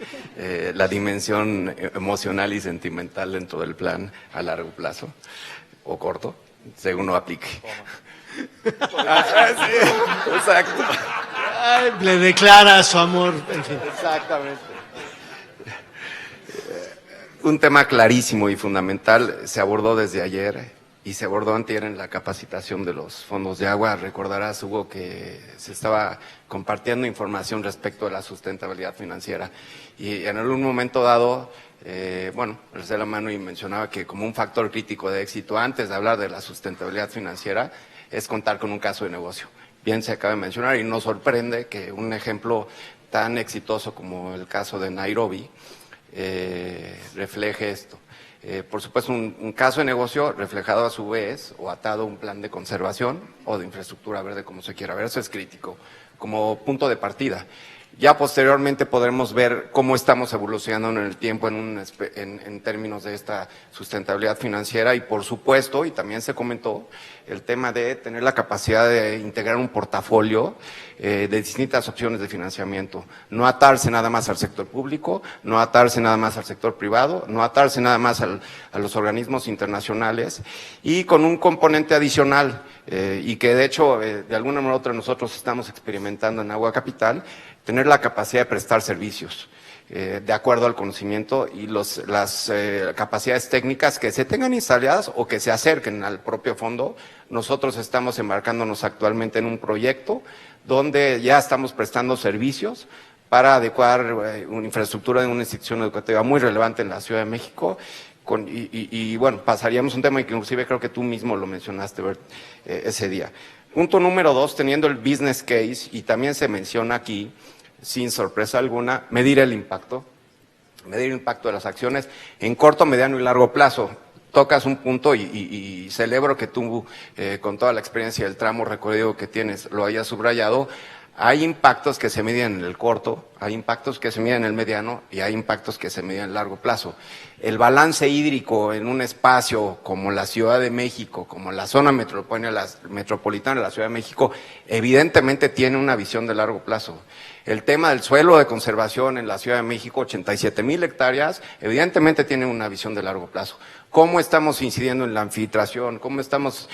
la dimensión emocional y sentimental dentro del plan a largo plazo o corto, según lo aplique. Sí, exacto. Ay, le declara su amor, en fin. Exactamente. Un tema clarísimo y fundamental se abordó desde ayer y se abordó antier en la capacitación de los fondos de agua. Recordarás, Hugo, que se estaba compartiendo información respecto a la sustentabilidad financiera. Y en algún momento dado, alcé la mano y mencionaba que como un factor crítico de éxito, antes de hablar de la sustentabilidad financiera, es contar con un caso de negocio. Bien se acaba de mencionar y nos sorprende que un ejemplo tan exitoso como el caso de Nairobi refleje esto. Por supuesto, un caso de negocio reflejado a su vez o atado a un plan de conservación o de infraestructura verde, como se quiera ver. Eso es crítico como punto de partida. Ya posteriormente podremos ver cómo estamos evolucionando en el tiempo en términos de esta sustentabilidad financiera y, por supuesto, y también se comentó, el tema de tener la capacidad de integrar un portafolio de distintas opciones de financiamiento. No atarse nada más al sector público, no atarse nada más al sector privado, no atarse nada más a los organismos internacionales y con un componente adicional y que de hecho de alguna manera u otra nosotros estamos experimentando en Agua Capital, tener la capacidad de prestar servicios de acuerdo al conocimiento y las capacidades técnicas que se tengan instaladas o que se acerquen al propio fondo. Nosotros estamos embarcándonos actualmente en un proyecto donde ya estamos prestando servicios para adecuar una infraestructura de una institución educativa muy relevante en la Ciudad de México. Bueno, pasaríamos un tema que inclusive creo que tú mismo lo mencionaste, Bert, ese día. Punto número 2, teniendo el business case, y también se menciona aquí, sin sorpresa alguna, medir el impacto de las acciones en corto, mediano y largo plazo. Tocas un punto y celebro que tú, con toda la experiencia del tramo recorrido que tienes, lo hayas subrayado. Hay impactos que se miden en el corto, hay impactos que se miden en el mediano y hay impactos que se miden en el largo plazo. El balance hídrico en un espacio como la Ciudad de México, como la zona metropolitana de la Ciudad de México, evidentemente tiene una visión de largo plazo. El tema del suelo de conservación en la Ciudad de México, 87,000 hectáreas, evidentemente tiene una visión de largo plazo. ¿Cómo estamos incidiendo en la infiltración? ¿Cómo estamos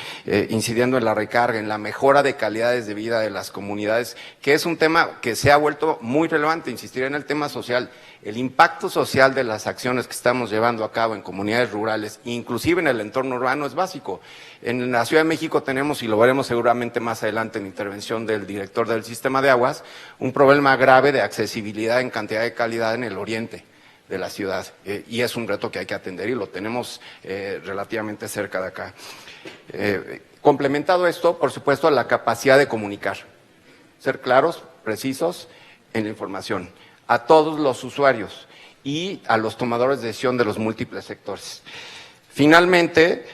incidiendo en la recarga, en la mejora de calidades de vida de las comunidades? Que es un tema que se ha vuelto muy relevante, insistiré en el tema social. El impacto social de las acciones que estamos llevando a cabo en comunidades rurales, inclusive en el entorno urbano, es básico. En la Ciudad de México tenemos, y lo veremos seguramente más adelante en intervención del director del sistema de aguas, un problema grave de accesibilidad en cantidad de calidad en el oriente de la ciudad, y es un reto que hay que atender y lo tenemos relativamente cerca de acá. Complementado esto, por supuesto, a la capacidad de comunicar, ser claros, precisos en la información, a todos los usuarios y a los tomadores de decisión de los múltiples sectores. Finalmente,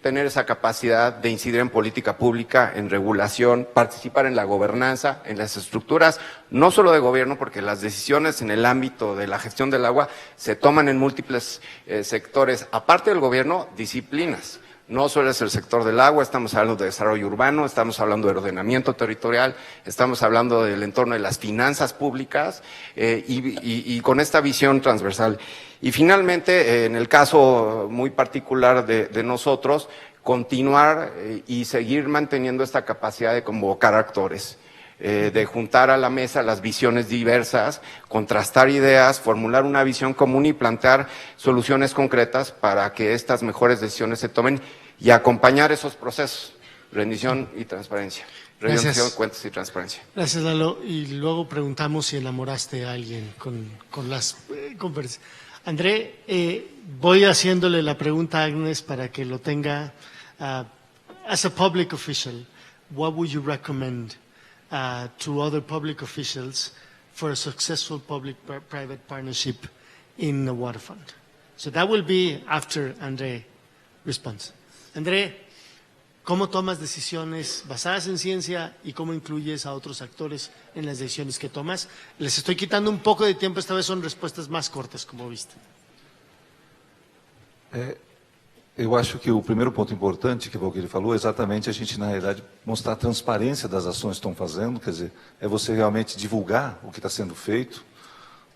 tener esa capacidad de incidir en política pública, en regulación, participar en la gobernanza, en las estructuras, no solo de gobierno, porque las decisiones en el ámbito de la gestión del agua se toman en múltiples sectores, aparte del gobierno, disciplinas. No solo es el sector del agua, estamos hablando de desarrollo urbano, estamos hablando de ordenamiento territorial, estamos hablando del entorno de las finanzas públicas y con esta visión transversal. Y finalmente, en el caso muy particular de nosotros, continuar y seguir manteniendo esta capacidad de convocar actores, de juntar a la mesa las visiones diversas, contrastar ideas, formular una visión común y plantear soluciones concretas para que estas mejores decisiones se tomen y acompañar esos procesos, rendición y transparencia. Rendición, cuentas y transparencia. Gracias, Lalo. Y luego preguntamos si enamoraste a alguien con las conferencias. André, voy haciéndole la pregunta a Agnes para que lo tenga. As a public official, what would you recommend to other public officials for a successful public-private partnership in the waterfront? So that will be after André response. André, ¿cómo tomas decisiones basadas en ciencia y cómo incluyes a otros actores en las decisiones que tomas? Les estoy quitando un poco de tiempo, esta vez son respostas más cortas, como viste. Eu acho que o primeiro ponto importante que o Valquírio falou é exatamente a gente, na realidade, mostrar a transparência das ações que estão fazendo, quer dizer, é você realmente divulgar o que está sendo feito.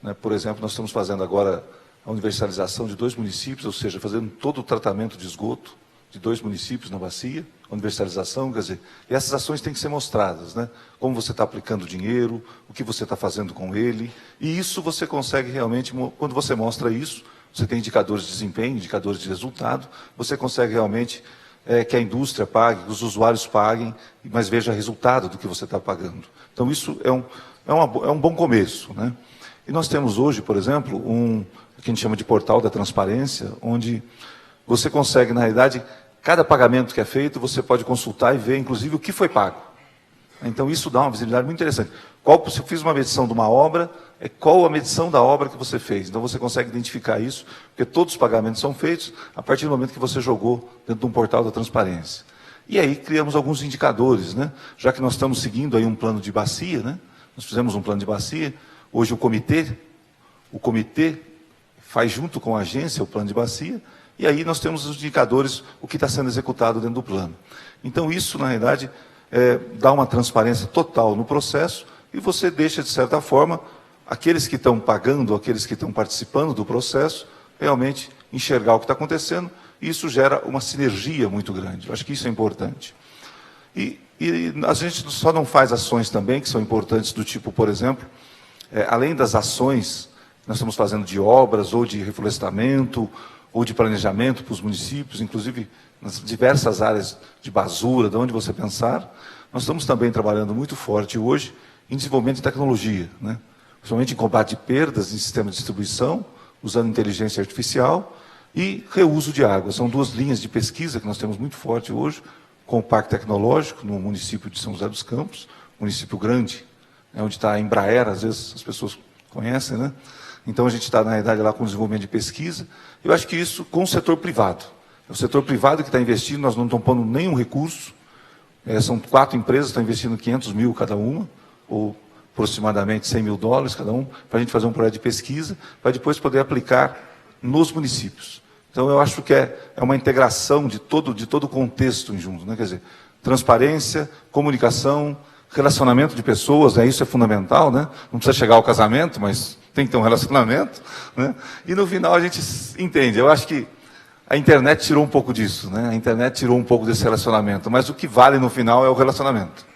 Né? Por exemplo, nós estamos fazendo agora a universalização de 2 municípios, ou seja, fazendo todo o tratamento de esgoto de 2 municípios na bacia, universalização, quer dizer, e essas ações têm que ser mostradas, né? Como você está aplicando o dinheiro, o que você está fazendo com ele, e isso você consegue realmente, quando você mostra isso, você tem indicadores de desempenho, indicadores de resultado, você consegue realmente que a indústria pague, que os usuários paguem, mas veja resultado do que você está pagando. Então isso é um bom começo, né? E nós temos hoje, por exemplo, o que a gente chama de portal da transparência, onde você consegue, na realidade, cada pagamento que é feito, você pode consultar e ver, inclusive, o que foi pago. Então, isso dá uma visibilidade muito interessante. Se eu fiz uma medição de uma obra, qual a medição da obra que você fez? Então, você consegue identificar isso, porque todos os pagamentos são feitos a partir do momento que você jogou dentro de um portal da transparência. E aí, criamos alguns indicadores, né? Já que nós estamos seguindo aí um plano de bacia, né? Nós fizemos um plano de bacia, hoje o comitê faz junto com a agência o plano de bacia, e aí nós temos os indicadores, o que está sendo executado dentro do plano. Então isso, na realidade, dá uma transparência total no processo e você deixa, de certa forma, aqueles que estão pagando, aqueles que estão participando do processo, realmente enxergar o que está acontecendo, e isso gera uma sinergia muito grande. Eu acho que isso é importante. E a gente só não faz ações também, que são importantes, do tipo, por exemplo, além das ações que nós estamos fazendo de obras, ou de reflorestamento, ou de planejamento para os municípios, inclusive nas diversas áreas de basura, de onde você pensar, nós estamos também trabalhando muito forte hoje em desenvolvimento de tecnologia, né? Principalmente em combate de perdas em sistema de distribuição, usando inteligência artificial e reuso de água. São 2 linhas de pesquisa que nós temos muito forte hoje, com o Parque Tecnológico, no município de São José dos Campos, município grande, onde está a Embraer, às vezes as pessoas conhecem, né? Então a gente está, na realidade, lá com desenvolvimento de pesquisa. Eu acho que isso com o setor privado. É o setor privado que está investindo, nós não estamos pondo nenhum recurso. São 4 empresas que estão investindo 500 mil cada uma, ou aproximadamente 100 mil dólares cada um, para a gente fazer um projeto de pesquisa, para depois poder aplicar nos municípios. Então eu acho que é uma integração de todo o contexto junto, né? Quer dizer, transparência, comunicação, Relacionamento de pessoas, né? Isso é fundamental, né? Não precisa chegar ao casamento, mas tem que ter um relacionamento, né? E no final a gente entende. Eu acho que a internet tirou um pouco disso, né? A internet tirou um pouco desse relacionamento, mas o que vale no final é o relacionamento.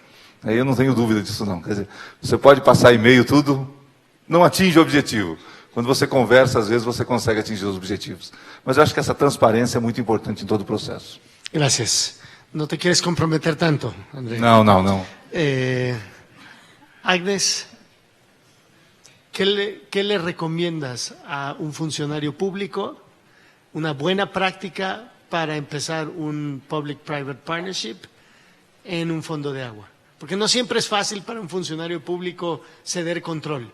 Aí eu não tenho dúvida disso não. Quer dizer, você pode passar e-mail tudo, não atinge o objetivo. Quando você conversa, às vezes você consegue atingir os objetivos. Mas eu acho que essa transparência é muito importante em todo o processo. Gracias. No te quieres comprometer tanto, André. Não. Agnes, ¿qué le recomiendas a un funcionario público? Una buena práctica para empezar un public-private partnership en un fondo de agua. Porque no siempre es fácil para un funcionario público ceder control.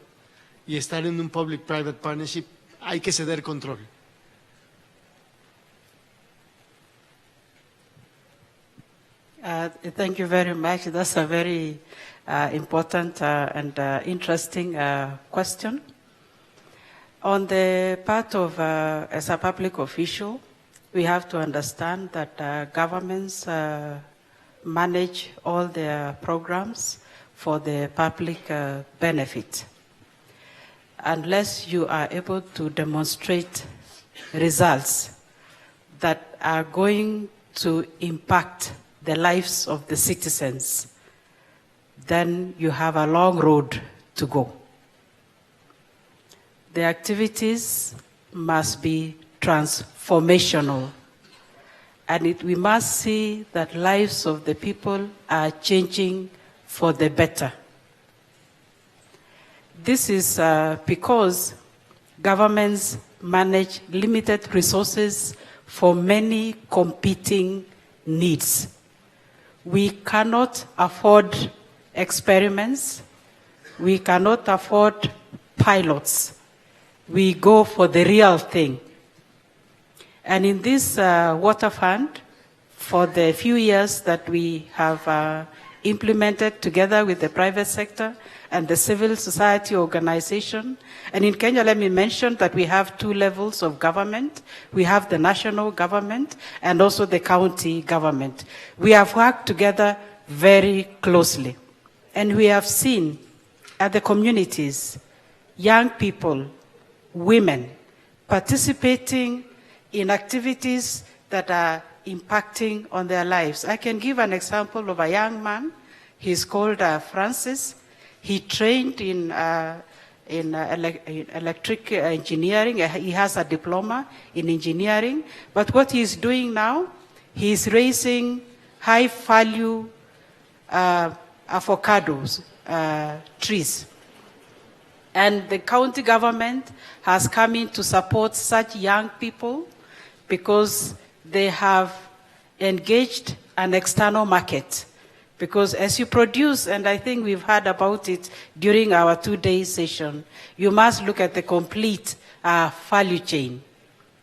Y estar en un public-private partnership hay que ceder control. Thank you very much. That's a very important and interesting question. On the part of, as a public official, we have to understand that governments manage all their programs for the public benefit. Unless you are able to demonstrate results that are going to impact the lives of the citizens, then you have a long road to go. The activities must be transformational, and we must see that lives of the people are changing for the better. This is because governments manage limited resources for many competing needs. We cannot afford experiments. We cannot afford pilots. We go for the real thing. And in this water fund, for the few years that we have implemented together with the private sector and the civil society organization. And in Kenya, let me mention that we have two levels of government. We have the national government and also the county government. We have worked together very closely. And we have seen at the communities, young people, women, participating in activities that are impacting on their lives. I can give an example of a young man. He's called Francis. He trained in electric engineering. He has a diploma in engineering. But what he's doing now, he's raising high-value avocados trees. And the county government has come in to support such young people because they have engaged an external market. Because as you produce, and I think we've heard about it during our 2-day session, you must look at the complete value chain.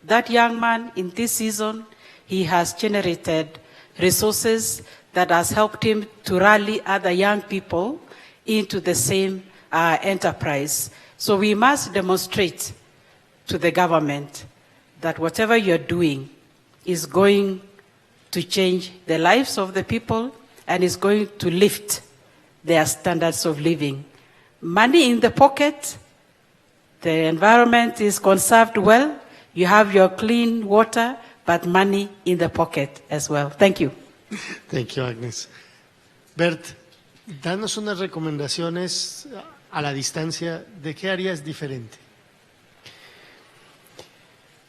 That young man in this season, he has generated resources that has helped him to rally other young people into the same enterprise. So we must demonstrate to the government that whatever you're doing is going to change the lives of the people and is going to lift their standards of living. Money in the pocket, the environment is conserved well, you have your clean water, but money in the pocket as well. Thank you. Thank you, Agnes. Bert, danos unas recomendaciones a la distancia de qué harías diferente.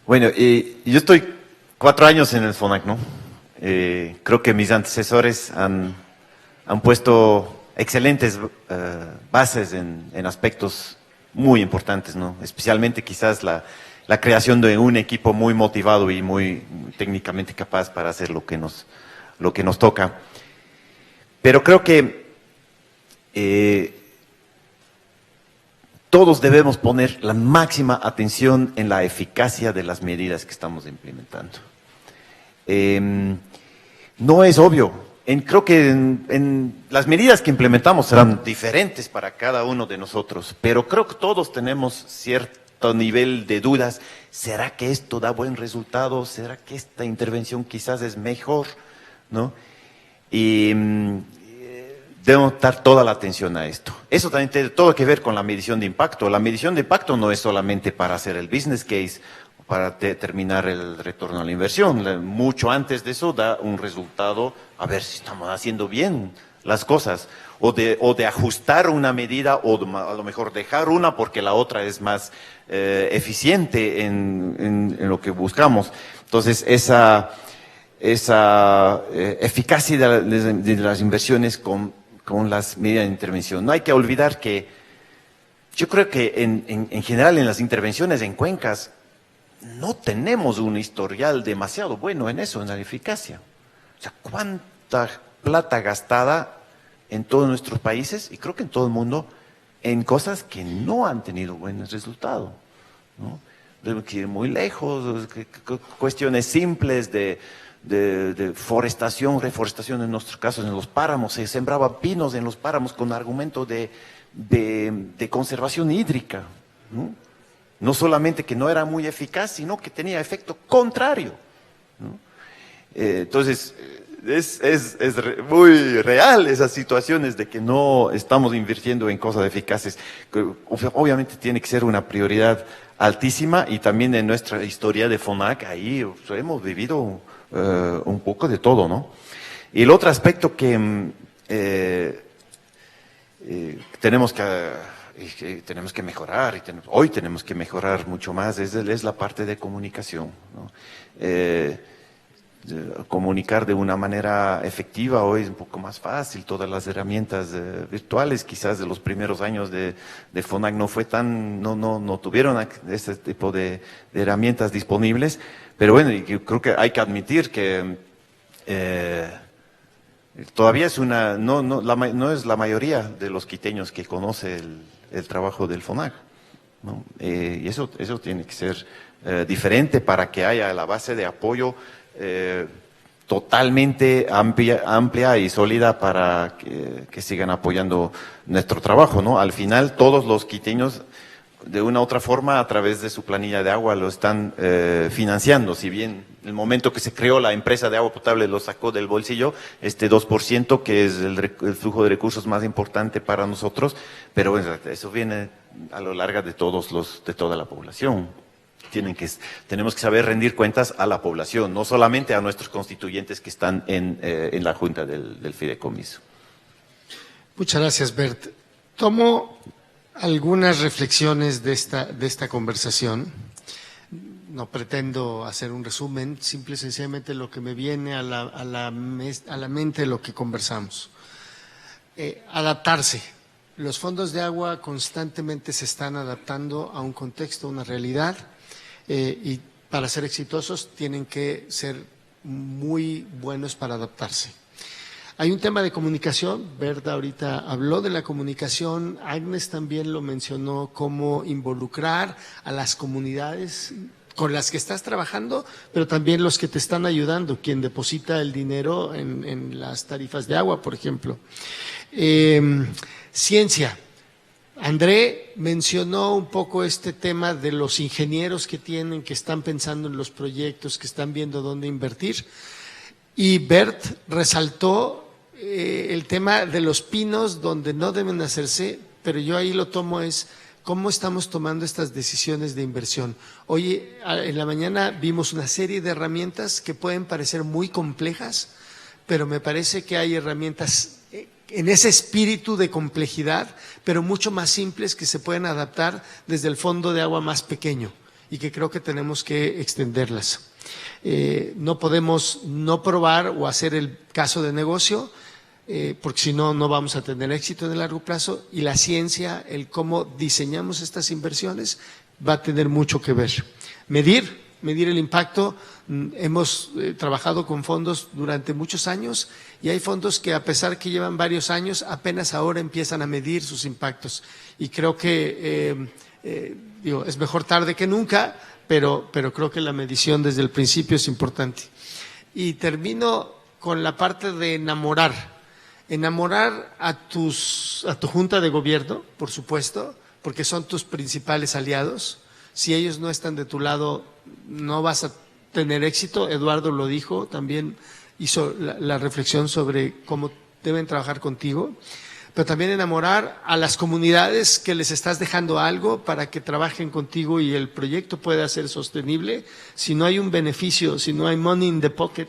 Bueno, yo estoy 4 años en el FONAC, ¿no? Creo que mis antecesores han puesto excelentes bases en aspectos muy importantes, ¿no? Especialmente quizás la creación de un equipo muy motivado y muy técnicamente capaz para hacer lo que nos toca. Pero creo que todos debemos poner la máxima atención en la eficacia de las medidas que estamos implementando. No es obvio. Creo que en las medidas que implementamos serán diferentes para cada uno de nosotros, pero creo que todos tenemos cierto nivel de dudas. ¿Será que esto da buen resultado? ¿Será que esta intervención quizás es mejor? ¿No? Y debemos dar toda la atención a esto. Eso también tiene todo que ver con la medición de impacto. La medición de impacto no es solamente para hacer el business case, para determinar el retorno a la inversión. Mucho antes de eso da un resultado, a ver si estamos haciendo bien las cosas, o de ajustar una medida, o a lo mejor dejar una porque la otra es más eficiente en lo que buscamos. Entonces, esa eficacia de las inversiones con las medidas de intervención. No hay que olvidar que yo creo que en general en las intervenciones en cuencas no tenemos un historial demasiado bueno en eso, en la eficacia. O sea, cuánta plata gastada en todos nuestros países, y creo que en todo el mundo, en cosas que no han tenido buenos resultados, ¿no? Deben ir muy lejos, cuestiones simples de forestación, reforestación en nuestros casos, en los páramos, se sembraban pinos en los páramos con argumento de conservación hídrica, ¿no? No solamente que no era muy eficaz, sino que tenía efecto contrario, ¿no? Entonces, es muy real esas situaciones de que no estamos invirtiendo en cosas eficaces. Obviamente tiene que ser una prioridad altísima, y también en nuestra historia de FONAC ahí hemos vivido un poco de todo, ¿no? Y el otro aspecto que tenemos que mejorar, y hoy tenemos que mejorar mucho más, es la parte de comunicación, ¿no? Comunicar de una manera efectiva hoy es un poco más fácil. Todas las herramientas virtuales, quizás de los primeros años de FONAC no tuvieron ese tipo de herramientas disponibles, pero bueno, yo creo que hay que admitir que todavía no es la mayoría de los quiteños que conoce el trabajo del FONAC, ¿no? Y eso tiene que ser diferente para que haya la base de apoyo totalmente amplia y sólida para que sigan apoyando nuestro trabajo, ¿no? Al final, todos los quiteños, de una u otra forma, a través de su planilla de agua, lo están financiando. Si bien el momento que se creó la empresa de agua potable lo sacó del bolsillo, 2%, que es el flujo de recursos más importante para nosotros, pero bueno, eso viene a lo largo de toda la población. Tenemos que saber rendir cuentas a la población, no solamente a nuestros constituyentes que están en la Junta del Fideicomiso. Muchas gracias, Bert. Tomo algunas reflexiones de esta conversación. No pretendo hacer un resumen, simple y sencillamente lo que me viene a la mente de lo que conversamos. Adaptarse. Los fondos de agua constantemente se están adaptando a un contexto, a una realidad. Y para ser exitosos tienen que ser muy buenos para adaptarse. Hay un tema de comunicación, Berta ahorita habló de la comunicación, Agnes también lo mencionó, cómo involucrar a las comunidades con las que estás trabajando, pero también los que te están ayudando, quien deposita el dinero en las tarifas de agua, por ejemplo. Ciencia. André mencionó un poco este tema de los ingenieros que están pensando en los proyectos, que están viendo dónde invertir. Y Bert resaltó el tema de los pinos donde no deben hacerse, pero yo ahí lo tomo es cómo estamos tomando estas decisiones de inversión. Hoy en la mañana vimos una serie de herramientas que pueden parecer muy complejas, pero me parece que hay herramientas en ese espíritu de complejidad, pero mucho más simples, que se pueden adaptar desde el fondo de agua más pequeño y que creo que tenemos que extenderlas. No podemos no probar o hacer el caso de negocio, porque si no, no vamos a tener éxito en el largo plazo, y la ciencia, el cómo diseñamos estas inversiones, va a tener mucho que ver. Medir el impacto. Hemos trabajado con fondos durante muchos años y hay fondos que, a pesar que llevan varios años, apenas ahora empiezan a medir sus impactos. Y creo que es mejor tarde que nunca, pero creo que la medición desde el principio es importante. Y termino con la parte de enamorar a tu junta de gobierno, por supuesto, porque son tus principales aliados. Si ellos no están de tu lado, no vas a tener éxito. Eduardo lo dijo, también hizo la reflexión sobre cómo deben trabajar contigo, pero también enamorar a las comunidades que les estás dejando algo para que trabajen contigo y el proyecto pueda ser sostenible. Si no hay un beneficio, si no hay money in the pocket,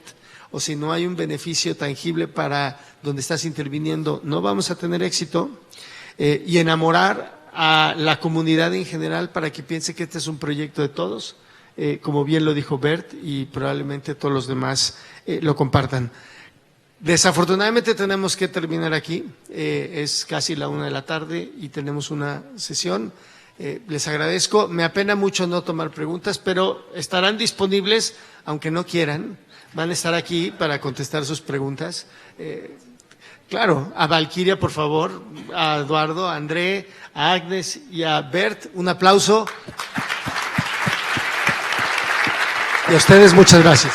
o si no hay un beneficio tangible para donde estás interviniendo, no vamos a tener éxito. Y enamorar a la comunidad en general para que piense que este es un proyecto de todos, como bien lo dijo Bert, y probablemente todos los demás lo compartan. Desafortunadamente tenemos que terminar aquí, es casi la 1 de la tarde y tenemos una sesión. Les agradezco, me apena mucho no tomar preguntas, pero estarán disponibles, aunque no quieran, van a estar aquí para contestar sus preguntas. Claro, a Valquiria, por favor, a Eduardo, a André, a Agnes y a Bert, un aplauso. Y a ustedes muchas gracias.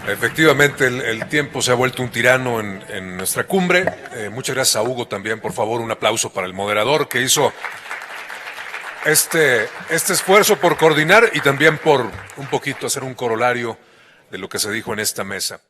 Efectivamente, el tiempo se ha vuelto un tirano en nuestra cumbre. Muchas gracias a Hugo también, por favor, un aplauso para el moderador que hizo este esfuerzo por coordinar y también por un poquito hacer un corolario de lo que se dijo en esta mesa.